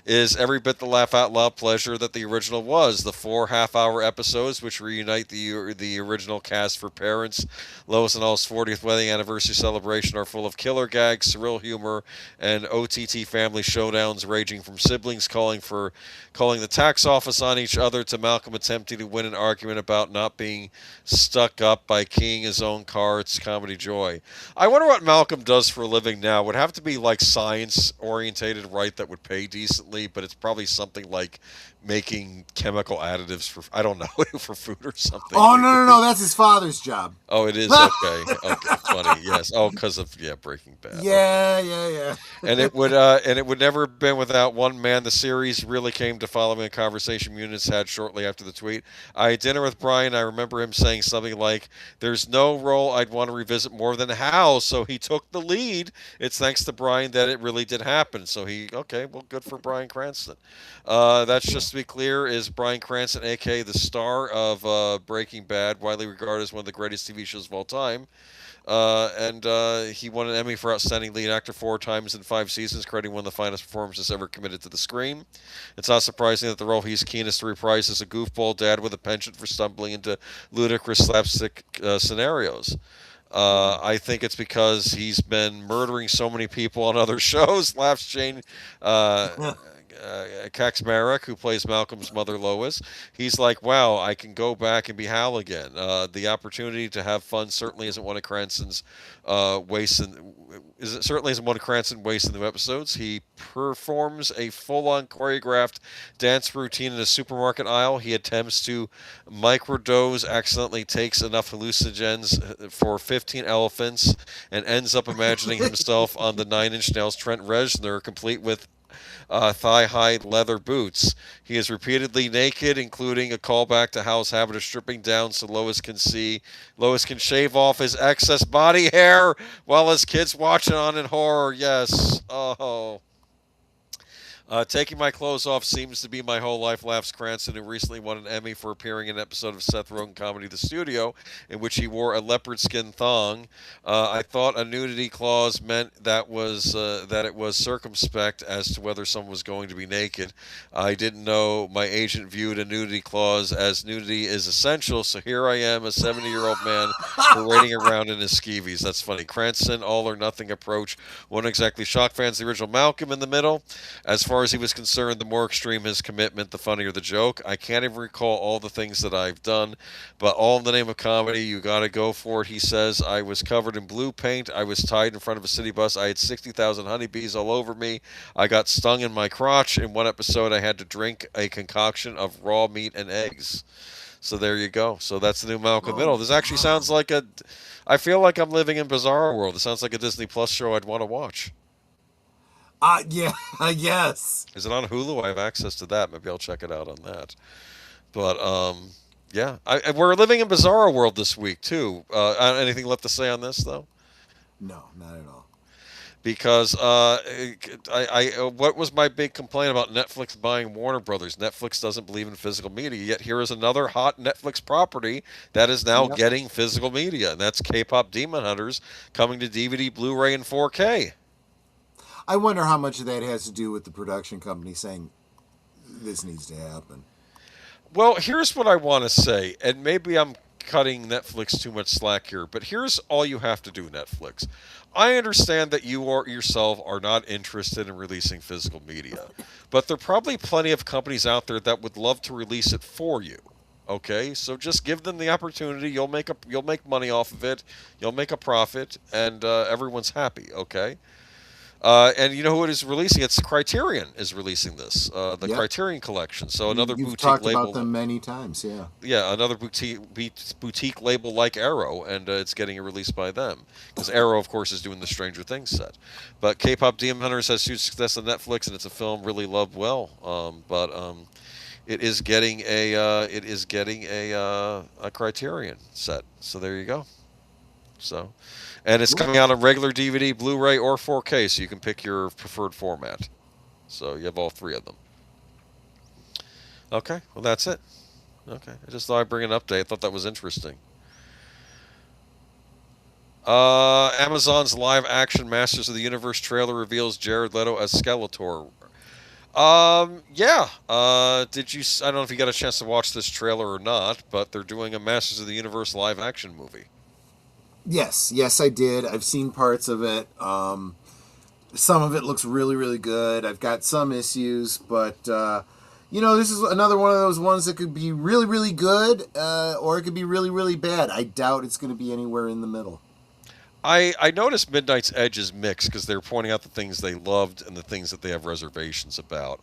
is every bit the laugh out loud pleasure that the original was. The 4 half-hour episodes, which reunite the original cast for parents, Lois and All's 40th wedding anniversary celebration, are full of killer gags, surreal humor, and OTT family showdowns ranging from siblings calling the tax office on each other to Malcolm attempting to win an argument about not being stuck up by keying his own car. It's comedy joy. I wonder what Malcolm does for a living now. It would have to be like science orientated, right? That would pay decently, but it's probably something like making chemical additives for, I don't know, for food or something. Oh, no, that's his father's job. Oh, it is? Okay. Okay, funny, yes. Oh, because of, Breaking Bad. Yeah. And it would never have been without one man. The series really came to follow me, a conversation Muniz had shortly after the tweet. I had dinner with Bryan. I remember him saying something like, "There's no role I'd want to revisit more than Hal," so he took the lead. It's thanks to Bryan that it really did happen. So good for Bryan Cranston. That's just to be clear, is Bryan Cranston, a.k.a. the star of Breaking Bad, widely regarded as one of the greatest TV shows of all time. He won an Emmy for Outstanding Lead Actor 4 times in 5 seasons, crediting one of the finest performances ever committed to the screen. It's not surprising that the role he's keenest to reprise is a goofball dad with a penchant for stumbling into ludicrous slapstick scenarios. I think it's because he's been murdering so many people on other shows. Laughs Jane. Kaczmarek, who plays Malcolm's mother Lois, he's like, wow, I can go back and be Hal again. The opportunity to have fun certainly isn't one of Cranston's wastes. It certainly isn't one of Cranston wastes in the episodes. He performs a full-on choreographed dance routine in a supermarket aisle. He attempts to microdose, accidentally takes enough hallucinogens for 15 elephants, and ends up imagining himself on the Nine Inch Nails Trent Reznor, complete with thigh-high leather boots. He is repeatedly naked, including a callback to Hal's habit of stripping down so Lois can shave off his excess body hair while his kids watch it on in horror. Yes. Oh. Taking my clothes off seems to be my whole life, laughs Cranston, who recently won an Emmy for appearing in an episode of Seth Rogen comedy The Studio, in which he wore a leopard skin thong. I thought a nudity clause meant that it was circumspect as to whether someone was going to be naked. I didn't know my agent viewed a nudity clause as nudity is essential, so here I am, a 70-year-old man parading around in his skeevies. That's funny. Cranston, all or nothing approach. Won't exactly shock fans. The original Malcolm in the middle. As far as he was concerned, the more extreme his commitment, the funnier the joke. I can't even recall all the things that I've done, but all in the name of comedy. You got to go for it, he says. I was covered in blue paint. I was tied in front of a city bus. I had 60,000 honeybees all over me. I got stung in my crotch. In one episode, I had to drink a concoction of raw meat and eggs. So there you go. So that's the new Malcolm Middle. This actually sounds like I feel like I'm living in Bizarro World. It sounds like a Disney Plus show I'd want to watch. Yeah, yes. Is it on Hulu? I have access to that. Maybe I'll check it out on that. But yeah, we're living in Bizarro World this week too. Anything left to say on this though? No, not at all. Because what was my big complaint about Netflix buying Warner Brothers? Netflix doesn't believe in physical media. Yet here is another hot Netflix property that is now getting physical media, and that's K-pop Demon Hunters coming to DVD, Blu-ray, and 4K. I wonder how much of that has to do with the production company saying this needs to happen. Well, here's what I want to say, and maybe I'm cutting Netflix too much slack here, but here's all you have to do, Netflix. I understand that you yourself are not interested in releasing physical media, but there are probably plenty of companies out there that would love to release it for you. Okay, so just give them the opportunity. You'll make money off of it. You'll make a profit, and everyone's happy. Okay. And you know who it is releasing? It's Criterion is releasing this, the Criterion Collection. So another You've boutique talked label. about them many times, yeah. Yeah, another boutique label like Arrow, and it's getting a release by them. Because Arrow, of course, is doing the Stranger Things set. But K-pop Demon Hunters has huge success on Netflix, and it's a film really loved well. But it is getting a Criterion set. So there you go. So. And it's coming out on regular DVD, Blu-ray, or 4K, so you can pick your preferred format. So you have all three of them. Okay, well, that's it. Okay, I just thought I'd bring an update. I thought that was interesting. Amazon's live-action Masters of the Universe trailer reveals Jared Leto as Skeletor. Yeah. I don't know if you got a chance to watch this trailer or not, but they're doing a Masters of the Universe live-action movie. Yes, I did. I've seen parts of it. Some of it looks really, really good. I've got some issues, but this is another one of those ones that could be really, really good, or it could be really, really bad. I doubt it's going to be anywhere in the middle. I noticed Midnight's Edge is mixed because they're pointing out the things they loved and the things that they have reservations about.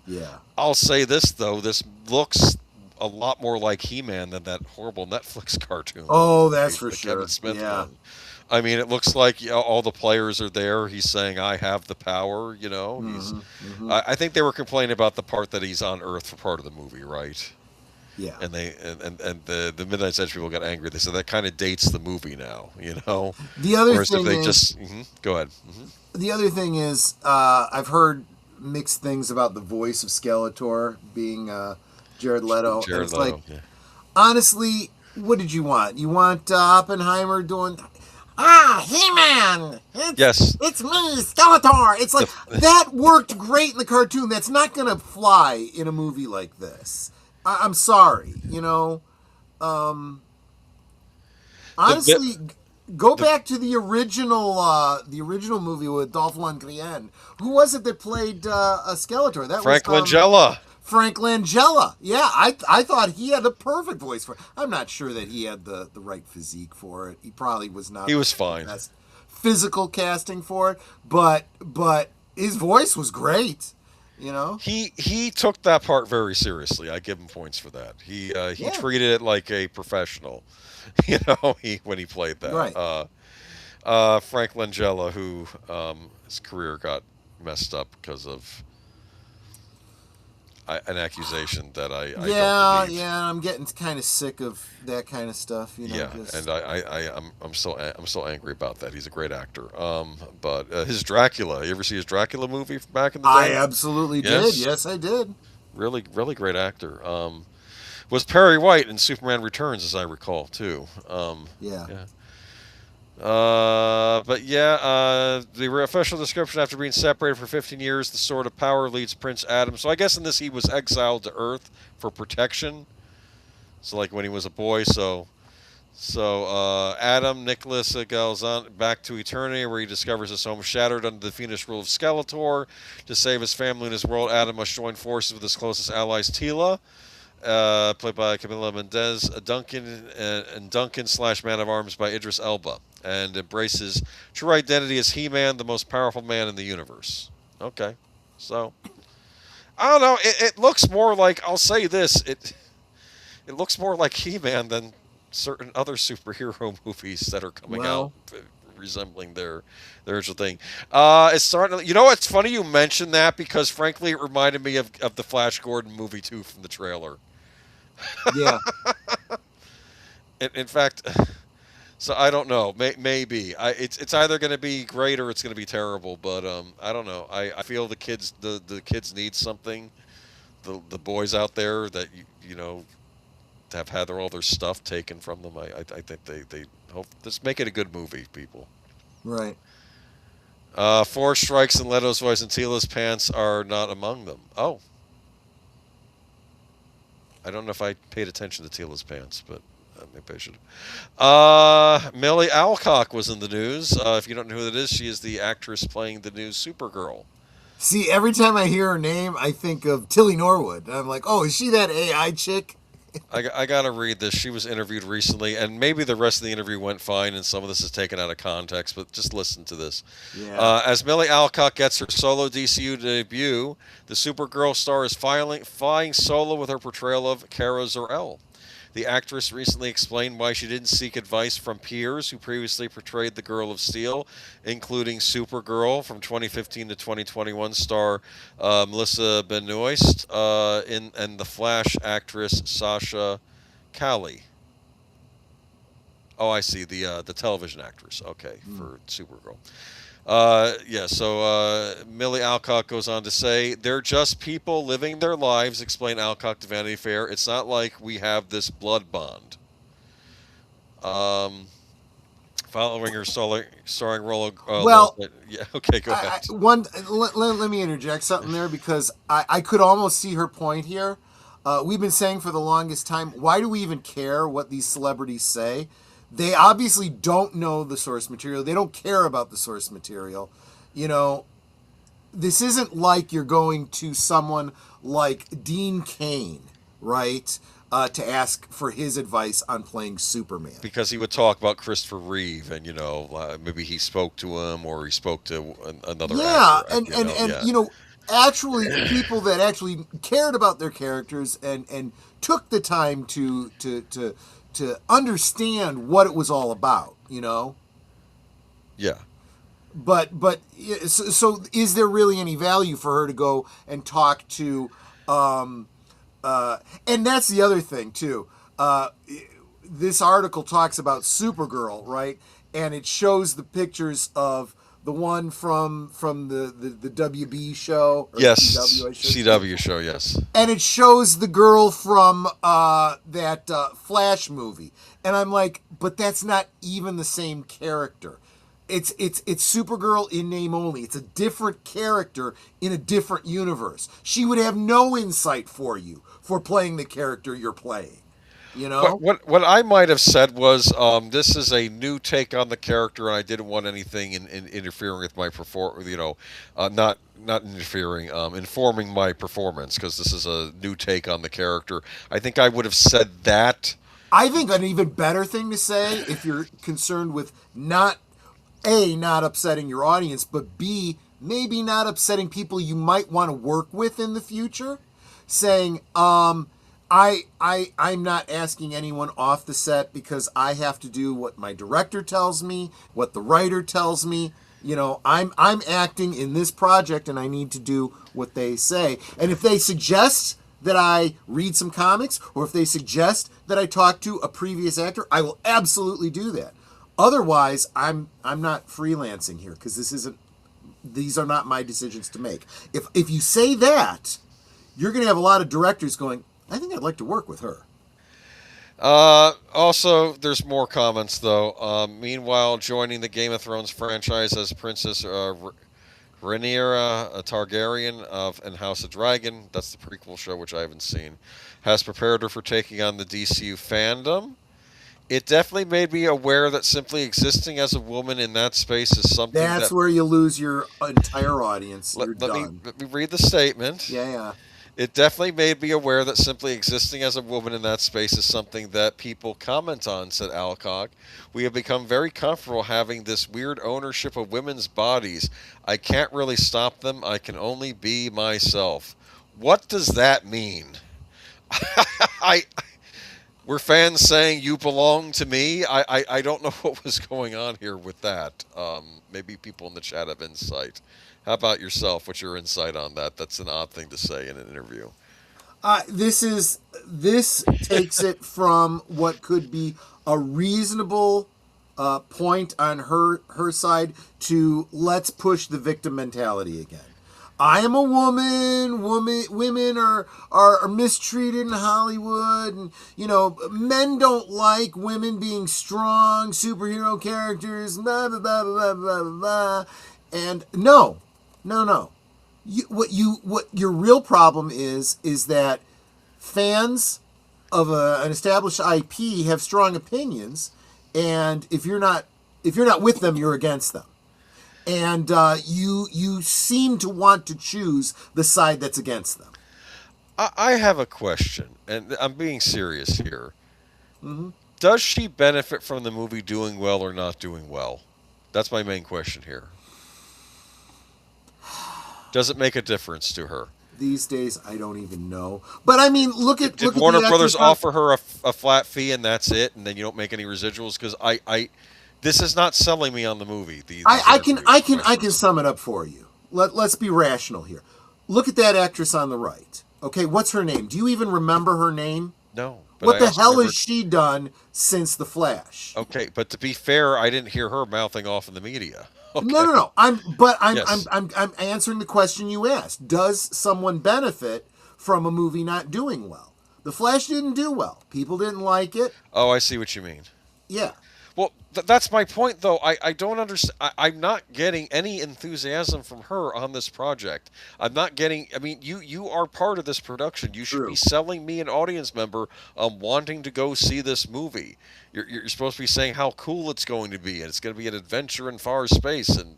Yeah. I'll say this though: this looks a lot more like He-Man than that horrible Netflix cartoon. Oh, that's for sure. Kevin Smith yeah. one. I mean, it looks like all the players are there. He's saying, "I have the power." You know, I think they were complaining about the part that he's on Earth for part of the movie, right? Yeah. And the Midnight's Edge people got angry. They said that kind of dates the movie now. You know. The other Whereas thing if they is, just go ahead. The other thing is, I've heard mixed things about the voice of Skeletor being Jared Leto. Jared Leto. Yeah. Honestly, what did you want? You want Oppenheimer doing? He-Man! It's me, Skeletor! It's like, that worked great in the cartoon. That's not going to fly in a movie like this. I'm sorry, honestly, Go back to the original movie with Dolph Lundgren. Who was it that played a Skeletor? That Frank was Langella. Frank Langella. Yeah, I thought he had the perfect voice for it. I'm not sure that he had the right physique for it. He probably was not. He was fine. The best physical casting for it, but his voice was great. You know, he took that part very seriously. I give him points for that. He treated it like a professional. You know, when he played that. Right. Frank Langella, who his career got messed up because of an accusation that I don't believe. I'm getting kind of sick of that kind of stuff. You know, Yeah, and I'm so angry about that. He's a great actor. But his Dracula. You ever see his Dracula movie from back in the day? I absolutely did. Yes, I did. Really, really great actor. Was Perry White in Superman Returns, as I recall, too. Yeah. But yeah, the official description: after being separated for 15 years, the Sword of Power leads Prince Adam. So I guess in this he was exiled to Earth for protection. So like when he was a boy, so Adam Nicholas goes on back to eternity, where he discovers his home shattered under the fiendish rule of Skeletor. To save his family and his world, Adam must join forces with his closest allies, Tila, played by Camila Mendez, Duncan / Man of Arms by Idris Elba, and embraces true identity as He-Man, the most powerful man in the universe. Okay, so I don't know. It looks more like, I'll say this, it looks more like He-Man than certain other superhero movies that are coming out resembling their original thing. It's starting to, you know, it's funny you mentioned that, because frankly it reminded me of the Flash Gordon movie too, from the trailer. Yeah. In fact, so I don't know. Maybe it's either going to be great or it's going to be terrible. But I don't know. I feel the kids need something. The boys out there that you know have had all their stuff taken from them. I think they hope let's make it a good movie, people. Right. Four Strikes and Leto's voice and Tila's pants are not among them. Oh. I don't know if I paid attention to Tila's pants, but maybe I should. Millie Alcock was in the news. If you don't know who that is, she is the actress playing the new Supergirl. See, every time I hear her name, I think of Tilly Norwood. I'm like, oh, is she that AI chick? I got to read this. She was interviewed recently, and maybe the rest of the interview went fine, and some of this is taken out of context, but just listen to this. Yeah. As Millie Alcock gets her solo DCU debut, the Supergirl star is flying solo with her portrayal of Kara Zor-El. The actress recently explained why she didn't seek advice from peers who previously portrayed the Girl of Steel, including Supergirl from 2015 to 2021 star Melissa Benoist and the Flash actress Sasha Calle. Oh, I see, the television actress. Okay, for Supergirl. So Millie Alcock goes on to say, they're just people living their lives, explained Alcock to Vanity Fair. It's not like we have this blood bond. Following her starring role yeah, okay, go ahead. Let me interject something there, because I could almost see her point here. We've been saying for the longest time, why do we even care what these celebrities say? They obviously don't know the source material. They don't care about the source material. You know, this isn't like you're going to someone like Dean Cain, right, to ask for his advice on playing Superman. Because he would talk about Christopher Reeve, and, you know, maybe he spoke to him or he spoke to another actor. You know, actually people that actually cared about their characters and took the time to understand what it was all about, you know? Yeah. But so is there really any value for her to go and talk to, and that's the other thing too. This article talks about Supergirl, right? And it shows the pictures of the one from the WB show. Or yes, CW show, yes. And it shows the girl from that Flash movie. And I'm like, but that's not even the same character. It's Supergirl in name only. It's a different character in a different universe. She would have no insight for you for playing the character you're playing. You know? What I might have said was this is a new take on the character, and I didn't want anything in interfering with my not interfering, informing my performance because this is a new take on the character. I think I would have said that. I think an even better thing to say, if you're concerned with not upsetting your audience, but B, maybe not upsetting people you might want to work with in the future, saying, I'm not asking anyone off the set because I have to do what my director tells me, what the writer tells me. You know, I'm acting in this project and I need to do what they say. And if they suggest that I read some comics, or if they suggest that I talk to a previous actor, I will absolutely do that. Otherwise, I'm not freelancing here because these are not my decisions to make. If you say that, you're going to have a lot of directors going, I think I'd like to work with her. Also, there's more comments though. Meanwhile, joining the Game of Thrones franchise as Princess Rhaenyra Targaryen in House of Dragon, that's the prequel show which I haven't seen, has prepared her for taking on the DCU fandom. It definitely made me aware that simply existing as a woman in that space is something That's where you lose your entire audience. Let me read the statement. Yeah. It definitely made me aware that simply existing as a woman in that space is something that people comment on, said Alcock. We have become very comfortable having this weird ownership of women's bodies. I can't really stop them. I can only be myself. What does that mean? Were fans saying you belong to me? I don't know what was going on here with that. Maybe people in the chat have insight. How about yourself? What's your insight on that? That's an odd thing to say in an interview. This takes it from what could be a reasonable point on her side to let's push the victim mentality again. I am a woman. Women are mistreated in Hollywood, and men don't like women being strong superhero characters. Blah blah blah blah blah blah. And no. What your real problem is that fans of an established IP have strong opinions, and if you're not with them, you're against them. And you seem to want to choose the side that's against them. I have a question, and I'm being serious here. Mm-hmm. Does she benefit from the movie doing well or not doing well? That's my main question here. Does it make a difference to her? These days, I don't even know. But I mean, look at Warner Brothers offer her a flat fee and that's it, and then you don't make any residuals? Because this is not selling me on the movie. I can sum it up for you. Let's be rational here. Look at that actress on the right. Okay, what's her name? Do you even remember her name? No. What the hell has she done since The Flash? Okay, but to be fair, I didn't hear her mouthing off in the media. Okay. No. I'm Yes. I'm answering the question you asked. Does someone benefit from a movie not doing well? The Flash didn't do well. People didn't like it. Oh, I see what you mean. Yeah. Well, that's my point, though. I don't understand. I'm not getting any enthusiasm from her on this project. I'm not getting. I mean, you are part of this production. You should be selling me an audience member wanting to go see this movie. You're supposed to be saying how cool it's going to be, and it's going to be an adventure in far space, and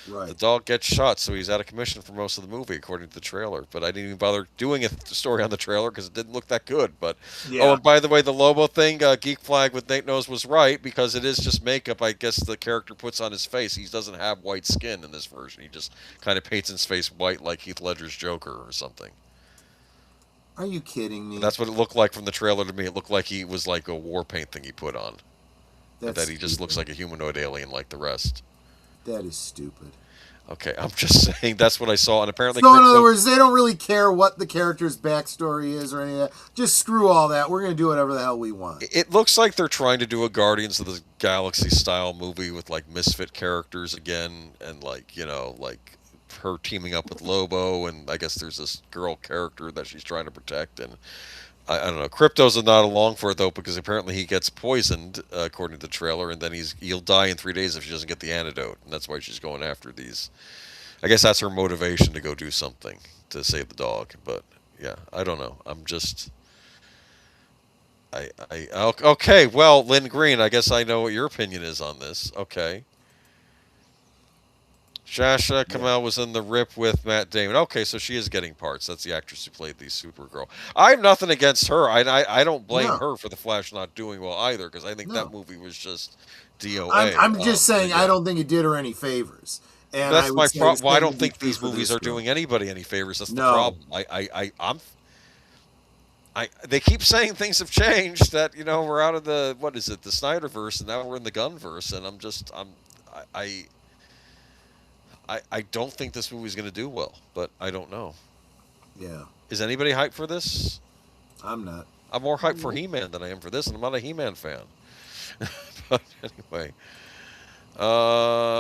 the dog gets shot, so he's out of commission for most of the movie, according to the trailer. But I didn't even bother doing a story on the trailer because it didn't look that good. But oh, and by the way, the Lobo thing, Geek Flag with Nate Knows was right, because it is just makeup. I guess the character puts on his face. He doesn't have white skin in this version. He just kind of paints his face white, like Heath Ledger's Joker or something. Are you kidding me? And that's what it looked like from the trailer to me. It looked like he was like a war paint thing he put on. That he just looks like a humanoid alien like the rest. That is stupid. Okay, I'm just saying that's what I saw, and apparently. So in other words, they don't really care what the character's backstory is or any of that. Just screw all that. We're going to do whatever the hell we want. It looks like they're trying to do a Guardians of the Galaxy style movie with like misfit characters again, and like her teaming up with Lobo, and I guess there's this girl character that she's trying to protect, and I don't know. Crypto's not along for it though, because apparently he gets poisoned according to the trailer, and then he'll die in 3 days if she doesn't get the antidote, and that's why she's going after these. I guess that's her motivation to go do something to save the dog. But yeah, I don't know. Okay. Well, Lynn Green, I guess I know what your opinion is on this. Okay. Shasha Yeah. Kamal was in The Rip with Matt Damon. Okay, so she is getting parts. That's the actress who played the Supergirl. I have nothing against her. I don't blame No, her for The Flash not doing well either, because I think that no. movie was just DOA. I'm just saying I Yeah. don't think it did her any favors, and I That's would my say the problem. Well, I same don't would be think true these for movies this are girl. doing anybody any favors. That's the No, problem. They keep saying things have changed. That we're out of the what is it, the Snyderverse, and now we're in the Gunverse, and I I don't think this movie's going to do well, but I don't know. yeah, Is anybody hyped for this? I'm not. I'm more hyped for He-Man than I am for this, and I'm not a He-Man fan. But anyway,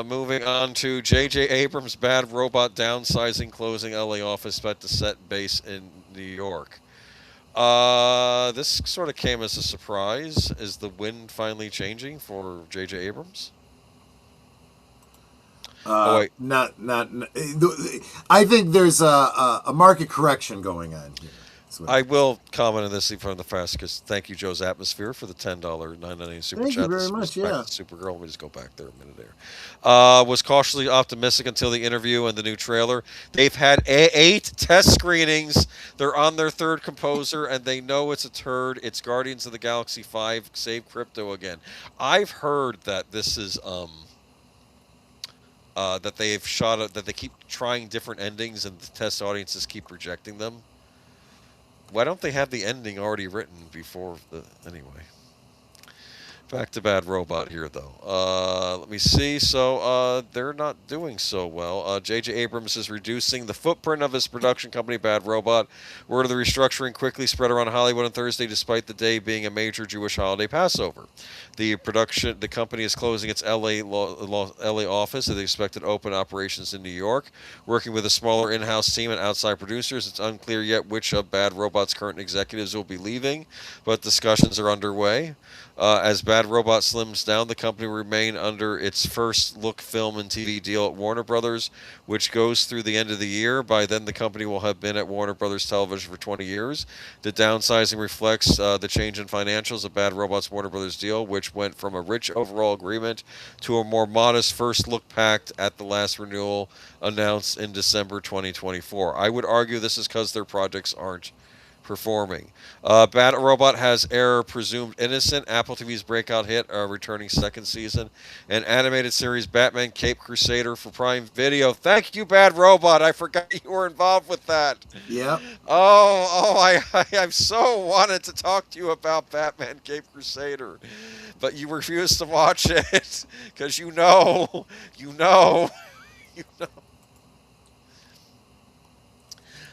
moving on to J.J. Abrams' Bad Robot downsizing, closing L.A. office, but to set base in New York. This sort of came as a surprise. Is the wind finally changing for J.J. Abrams? Oh wait, Not. I think there's a market correction going on here. That's what I will comment on this from the fast because thank you, Joe's Atmosphere, for the $10.99 super Thank you chat. very This was much. back Yeah. to Supergirl. Let me just go back there a minute there. Was cautiously optimistic until the interview and the new trailer. They've had 8 test screenings. They're on their 3rd composer, and they know it's a turd. It's Guardians of the Galaxy 5, Save Crypto again. I've heard that this is that they've shot that they keep trying different endings, and the test audiences keep rejecting them. Why don't they have the ending already written before the anyway? Back to Bad Robot here, though. Let me see. So they're not doing so well. J.J. Abrams is reducing the footprint of his production company, Bad Robot. Word of the restructuring quickly spread around Hollywood on Thursday, despite the day being a major Jewish holiday Passover. The company is closing its L.A. office. They expected to open operations in New York, working with a smaller in-house team and outside producers. It's unclear yet which of Bad Robot's current executives will be leaving, but discussions are underway. As Bad Robot slims down, the company will remain under its first look film and TV deal at Warner Brothers, which goes through the end of the year. By then, the company will have been at Warner Brothers Television for 20 years. The downsizing reflects the change in financials of Bad Robot's Warner Brothers deal, which went from a rich overall agreement to a more modest first look pact at the last renewal announced in December 2024. I would argue this is because their projects aren't performing. Bad Robot has Error Presumed Innocent, Apple TV's breakout hit, returning 2nd season, and animated series Batman Cape Crusader for Prime Video. Thank you, Bad Robot. I forgot you were involved with that. Yeah. I've so wanted to talk to you about Batman Cape Crusader, but you refuse to watch it because you know.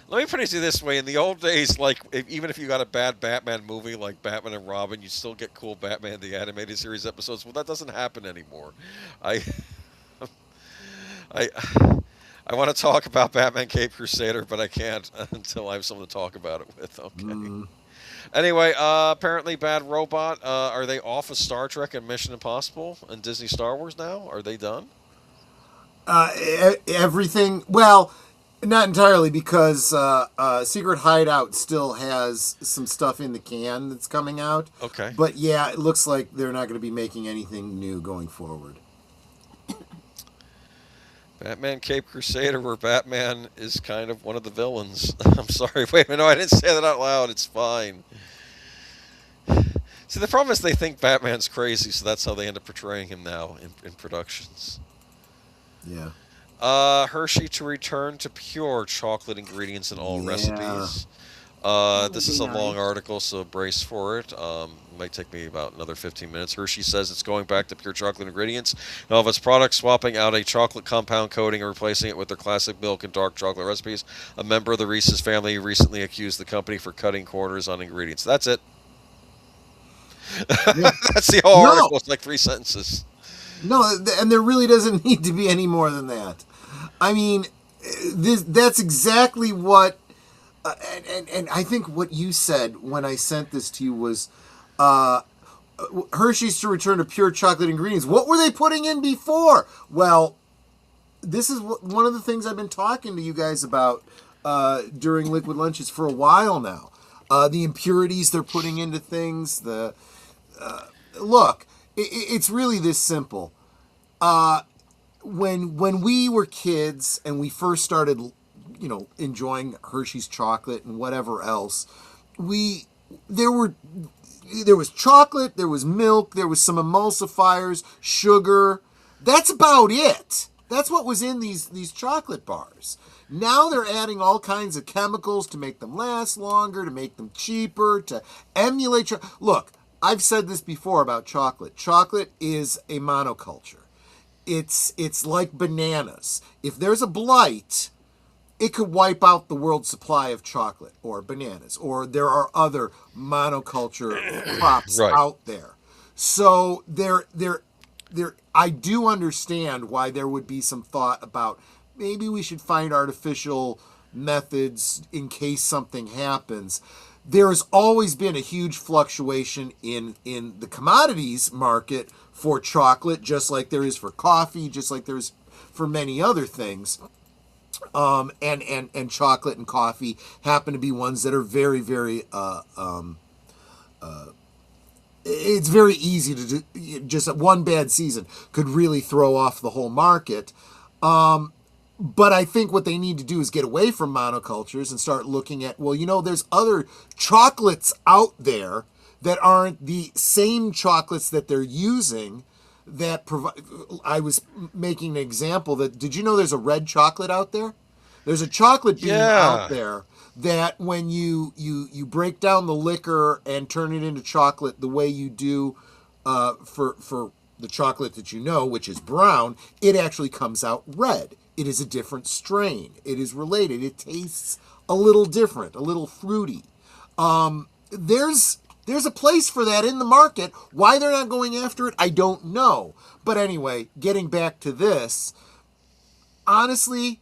Let me put it to you this way: in the old days, like even if you got a bad Batman movie like Batman and Robin, you still get cool Batman the animated series episodes. Well, that doesn't happen anymore. I, I, I want to talk about Batman Cape Crusader, but I can't until I have someone to talk about it with. Okay. Anyway, apparently, Bad Robot. Are they off of Star Trek and Mission Impossible and Disney Star Wars now? Are they done? Everything. Well, not entirely, because Secret Hideout still has some stuff in the can that's coming out. Okay. But yeah, it looks like they're not going to be making anything new going forward. Batman Cape Crusader, where Batman is kind of one of the villains. I'm sorry. Wait a minute. No, I didn't say that out loud. It's fine. See, the problem is they think Batman's crazy, so that's how they end up portraying him now in productions. Yeah. Hershey to return to pure chocolate ingredients in all recipes. This is a long article, so brace for it. It might take me about another 15 minutes. Hershey says it's going back to pure chocolate ingredients in all of its products, swapping out a chocolate compound coating and replacing it with their classic milk and dark chocolate recipes. A member of the Reese's family recently accused the company for cutting corners on ingredients. That's it. Yeah. That's the whole article. It's like 3 sentences. No, and there really doesn't need to be any more than that. I mean, that's exactly what, and I think what you said when I sent this to you was, Hershey's to return to pure chocolate ingredients. What were they putting in before? Well, this is one of the things I've been talking to you guys about during Liquid Lunches for a while now. the impurities they're putting into things. Look, it's really this simple. When we were kids and we first started, enjoying Hershey's chocolate and whatever else, there was chocolate, there was milk, there was some emulsifiers, sugar. That's about it. That's what was in these chocolate bars. Now they're adding all kinds of chemicals to make them last longer, to make them cheaper, to emulate. Look, I've said this before about chocolate. Chocolate is a monoculture. It's like bananas. If there's a blight, it could wipe out the world's supply of chocolate or bananas, or there are other monoculture crops out there. So I do understand why there would be some thought about maybe we should find artificial methods in case something happens. There has always been a huge fluctuation in the commodities market for chocolate, just like there is for coffee, just like there's for many other things. And chocolate and coffee happen to be ones that are very, very, it's very easy to do. Just one bad season could really throw off the whole market. But I think what they need to do is get away from monocultures and start looking at, there's other chocolates out there that aren't the same chocolates that they're using that provide. I was making an example did you know there's a red chocolate out there? There's a chocolate bean out there that when you break down the liquor and turn it into chocolate the way you do for the chocolate that which is brown, it actually comes out red. It is a different strain. It is related. It tastes a little different, a little fruity. There's a place for that in the market. Why they're not going after it, I don't know. But anyway, getting back to this, honestly,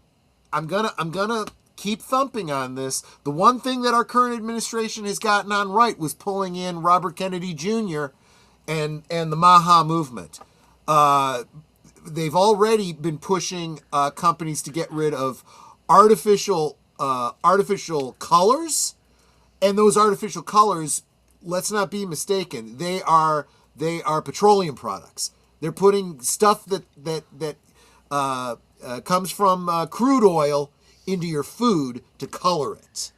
I'm gonna keep thumping on this. The one thing that our current administration has gotten on right was pulling in Robert Kennedy Jr. and the Maha movement. They've already been pushing companies to get rid of artificial colors, and those artificial colors, let's not be mistaken, they are petroleum products. They're putting stuff that comes from crude oil into your food to color it.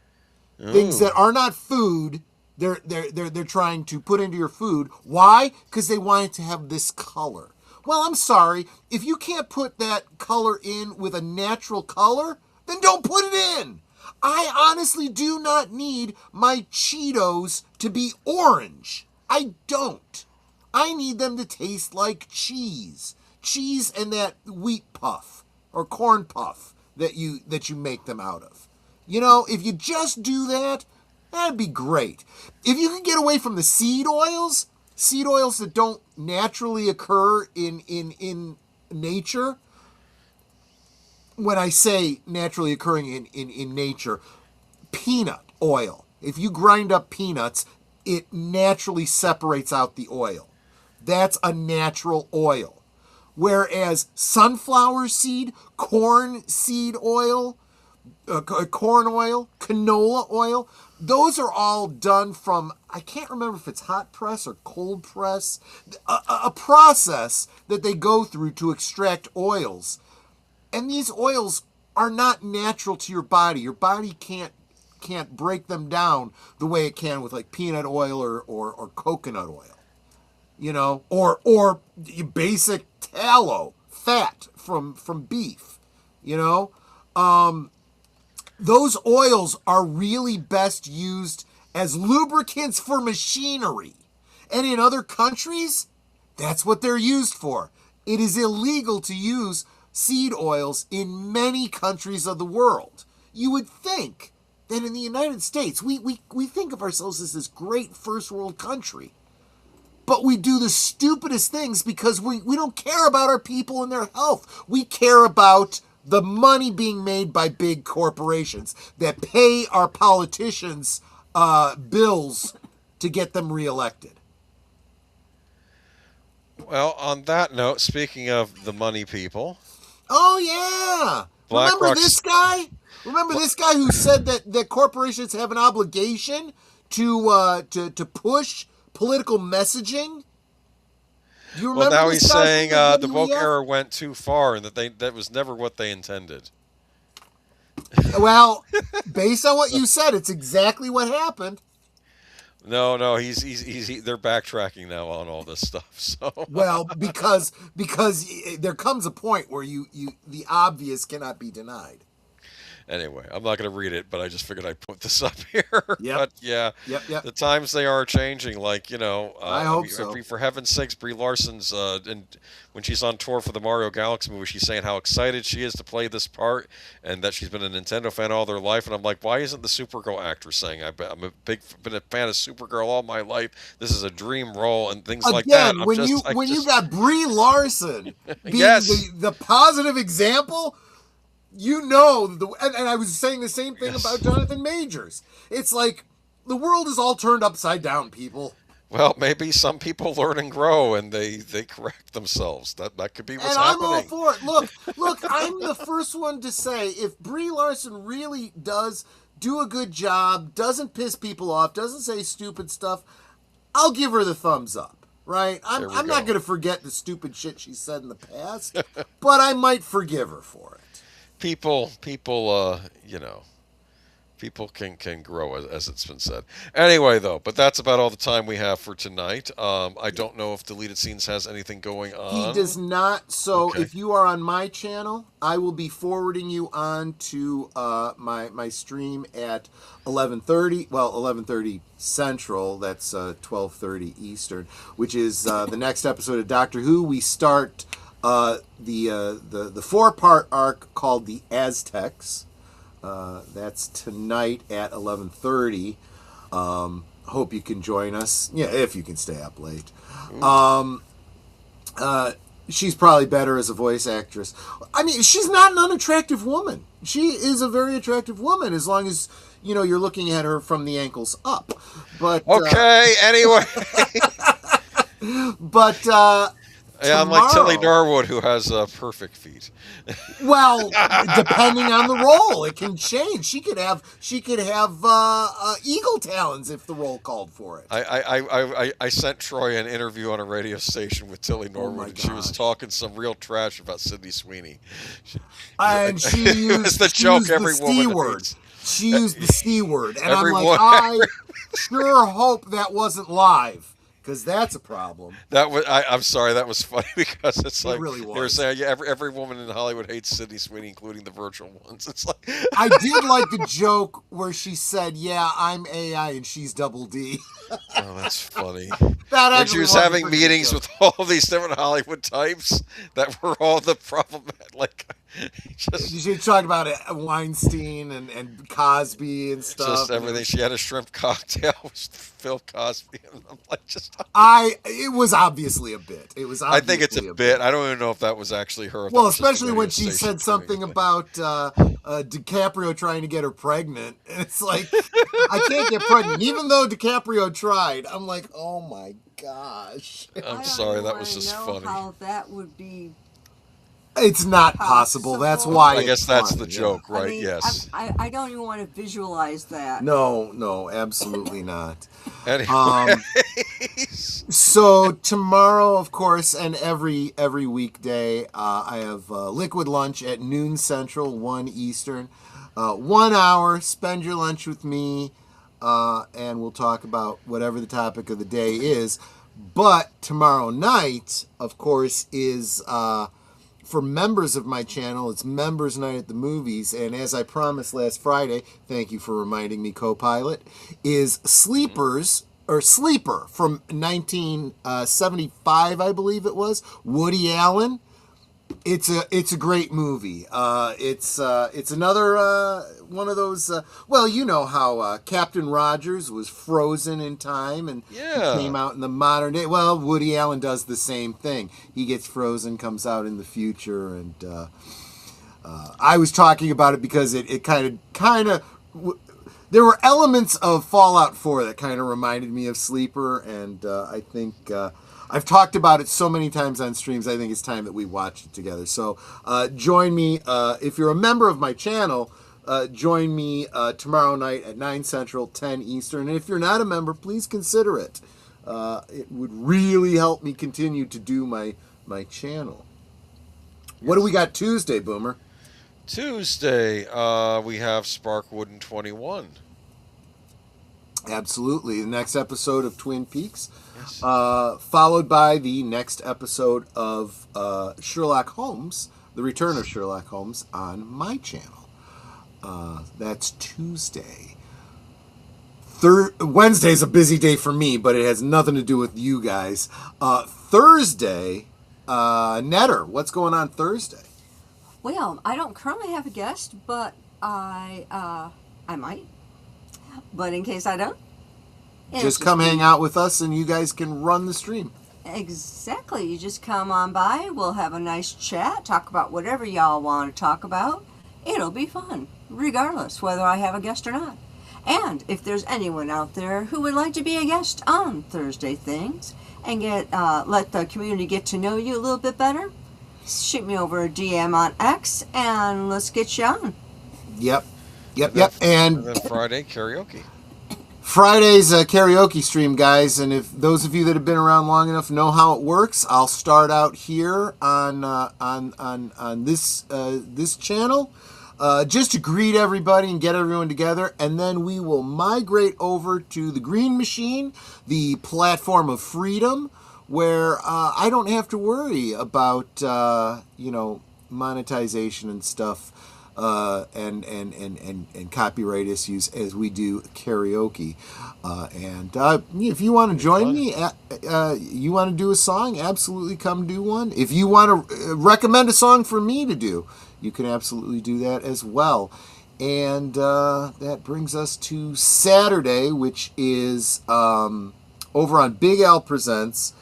Things that are not food, they're trying to put into your food. Why? Because they want it to have this color. Well, I'm sorry. If you can't put that color in with a natural color, then don't put it in. I honestly do not need my Cheetos to be orange. I don't. I need them to taste like cheese. Cheese and that wheat puff or corn puff that you make them out of. If you just do that, that'd be great. If you can get away from the seed oils that don't naturally occur in nature. When I say naturally occurring in nature, peanut oil. If you grind up peanuts, it naturally separates out the oil. That's a natural oil. Whereas sunflower seed, corn seed oil, corn oil, canola oil, those are all done from, I can't remember if it's hot press or cold press, a process that they go through to extract oils. And these oils are not natural to your body. Your body can't break them down the way it can with like peanut oil or coconut oil, or basic tallow, fat from beef, Those oils are really best used as lubricants for machinery. And in other countries, that's what they're used for. It is illegal to use seed oils in many countries of the world. You would think that in the United States, we think of ourselves as this great first world country. But we do the stupidest things because we don't care about our people and their health. We care about the money being made by big corporations that pay our politicians bills to get them reelected. Well, on that note, speaking of the money people. Oh, yeah. Remember this guy? Remember this guy who said that corporations have an obligation to push political messaging. Do you remember Well, now this he's guy saying from the woke WEF? era went too far and that was never what they intended. Well, based on what you said, it's exactly what happened. No, they're backtracking now on all this stuff. So Well, because there comes a point where the obvious cannot be denied. anyway, I'm not going to read it, but I just figured I'd put this up here. Yep. But yeah, Yep. the times they are changing. Like, I hope so. For heaven's sakes, Brie Larson's when she's on tour for the Mario Galaxy movie, she's saying how excited she is to play this part and that she's been a Nintendo fan all their life. And I'm like, why isn't the Supergirl actress saying I'm been a fan of Supergirl all my life? This is a dream role and things like that. Again, when you got Brie Larson being Yes. the positive example. And I was saying the same thing about Jonathan Majors. It's like the world is all turned upside down, people. Well, maybe some people learn and grow, and they correct themselves. That could be what's And I'm happening. all for it. Look, I'm the first one to say if Brie Larson really does do a good job, doesn't piss people off, doesn't say stupid stuff, I'll give her the thumbs up. Right? I'm not going to forget the stupid shit she said in the past, but I might forgive her for it. People, people can grow, as it's been said. Anyway, though, but that's about all the time we have for tonight. I don't know if Deleted Scenes has anything going on. He does not. So Okay. if you are on my channel, I will be forwarding you on to my stream at 11:30. Well, 11:30 Central. That's 12:30 Eastern, which is the next episode of Doctor Who. We start the 4-part arc called the Aztecs. That's tonight at 11:30. Hope you can join us. Yeah, if you can stay up late. She's probably better as a voice actress. I mean, she's not an unattractive woman. She is a very attractive woman as long as you're looking at her from the ankles up. But Okay. Anyway, but yeah, I'm like Tilly tomorrow- Norwood, who has perfect feet. Well, depending on the role, it can change. She could have eagle talons if the role called for it. I sent Troy an interview on a radio station with Tilly Norwood, my and she was gosh. talking some real trash about Sydney Sweeney. And she used, was the she joke used every the woman C word. hates. She used the C word, and Every I'm like, one- I sure hope that wasn't live, because that's a problem. That was I'm sorry, that was funny because it's like really they were was. saying every woman in Hollywood hates Sydney Sweeney, including the virtual ones. It's like I did like the joke where she said, "Yeah, I'm AI and she's double D." oh, that's funny. That And actually she was a having pretty meetings good with all these different Hollywood types that were all the problem. Like, joke. just She talked about Weinstein and Cosby and stuff. everything. She had a shrimp cocktail with Phil Cosby, and I'm like, It was obviously a bit. It was. I think it's obviously a bit. I don't even know if that was actually her. if that Well, was just a especially when radio she station said something doing it. about DiCaprio trying to get her pregnant. And it's like, I can't get pregnant. Even though DiCaprio tried, I'm like, oh my gosh. I'm sorry, that was just funny. How that would be. It's not possible. That's why I guess it's that's fun, the yeah. joke, right? I mean, Yes. I don't even want to visualize that. No, absolutely not. Anyway, So tomorrow, of course, and every weekday, I have liquid lunch at noon Central, 1 Eastern. 1 hour, spend your lunch with me, and we'll talk about whatever the topic of the day is. But tomorrow night, of course, is for members of my channel. It's Members Night at the Movies, and as I promised last Friday, thank you for reminding me, co-pilot, is Sleeper from 1975, I believe it was, Woody Allen. It's a great movie. It's another one of those. Well, you know how Captain Rogers was frozen in time and Yeah. came out in the modern day. Well, Woody Allen does the same thing. He gets frozen, comes out in the future, and I was talking about it because it kind of. There were elements of Fallout 4 that kind of reminded me of Sleeper, and I think I've talked about it so many times on streams, I think it's time that we watch it together. So join me. If you're a member of my channel, join me tomorrow night at 9 Central, 10 Eastern. And if you're not a member, please consider it. It would really help me continue to do my channel. What do we got Tuesday, Boomer? Tuesday, we have Sparkwood and 21. Absolutely. The next episode of Twin Peaks. Yes. Followed by the next episode of Sherlock Holmes, the return of Sherlock Holmes on my channel. That's Tuesday. Wednesday's a busy day for me, but it has nothing to do with you guys. Thursday, Netter, what's going on Thursday? Well, I don't currently have a guest, but I might. But in case I don't, Just come hang out with us and you guys can run the stream. Exactly. You just come on by. We'll have a nice chat, talk about whatever y'all want to talk about. It'll be fun, regardless whether I have a guest or not. And if there's anyone out there who would like to be a guest on Thursday Things and let the community get to know you a little bit better, shoot me over a DM on X and let's get you on. Yep. And then Friday, karaoke. Friday's a karaoke stream, guys, and if those of you that have been around long enough know how it works, I'll start out here on this channel, just to greet everybody and get everyone together, and then we will migrate over to the Green Machine, the platform of freedom, where I don't have to worry about monetization and stuff. And copyright issues as we do karaoke. And if you want to join me, you want to do a song, absolutely come do one. If you want to recommend a song for me to do, you can absolutely do that as well. And that brings us to Saturday, which is over on Big Al Presents.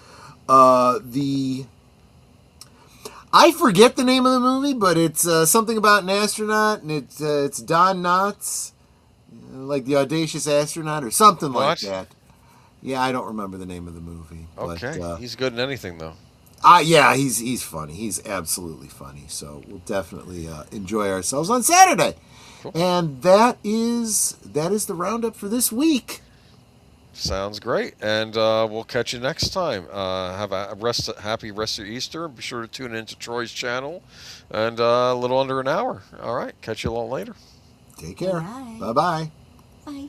I forget the name of the movie, but it's something about an astronaut, and it's Don Knotts, like the Audacious Astronaut, or something like that. Yeah, I don't remember the name of the movie. Okay, but, he's good in anything, though. Yeah, he's funny. He's absolutely funny. So we'll definitely enjoy ourselves on Saturday. Cool. And that is the roundup for this week. Sounds great, and we'll catch you next time. Have a happy rest of Easter. Be sure to tune into Troy's channel, and a little under an hour. All right, catch you a little later. Take care. Bye. Bye-bye. Bye.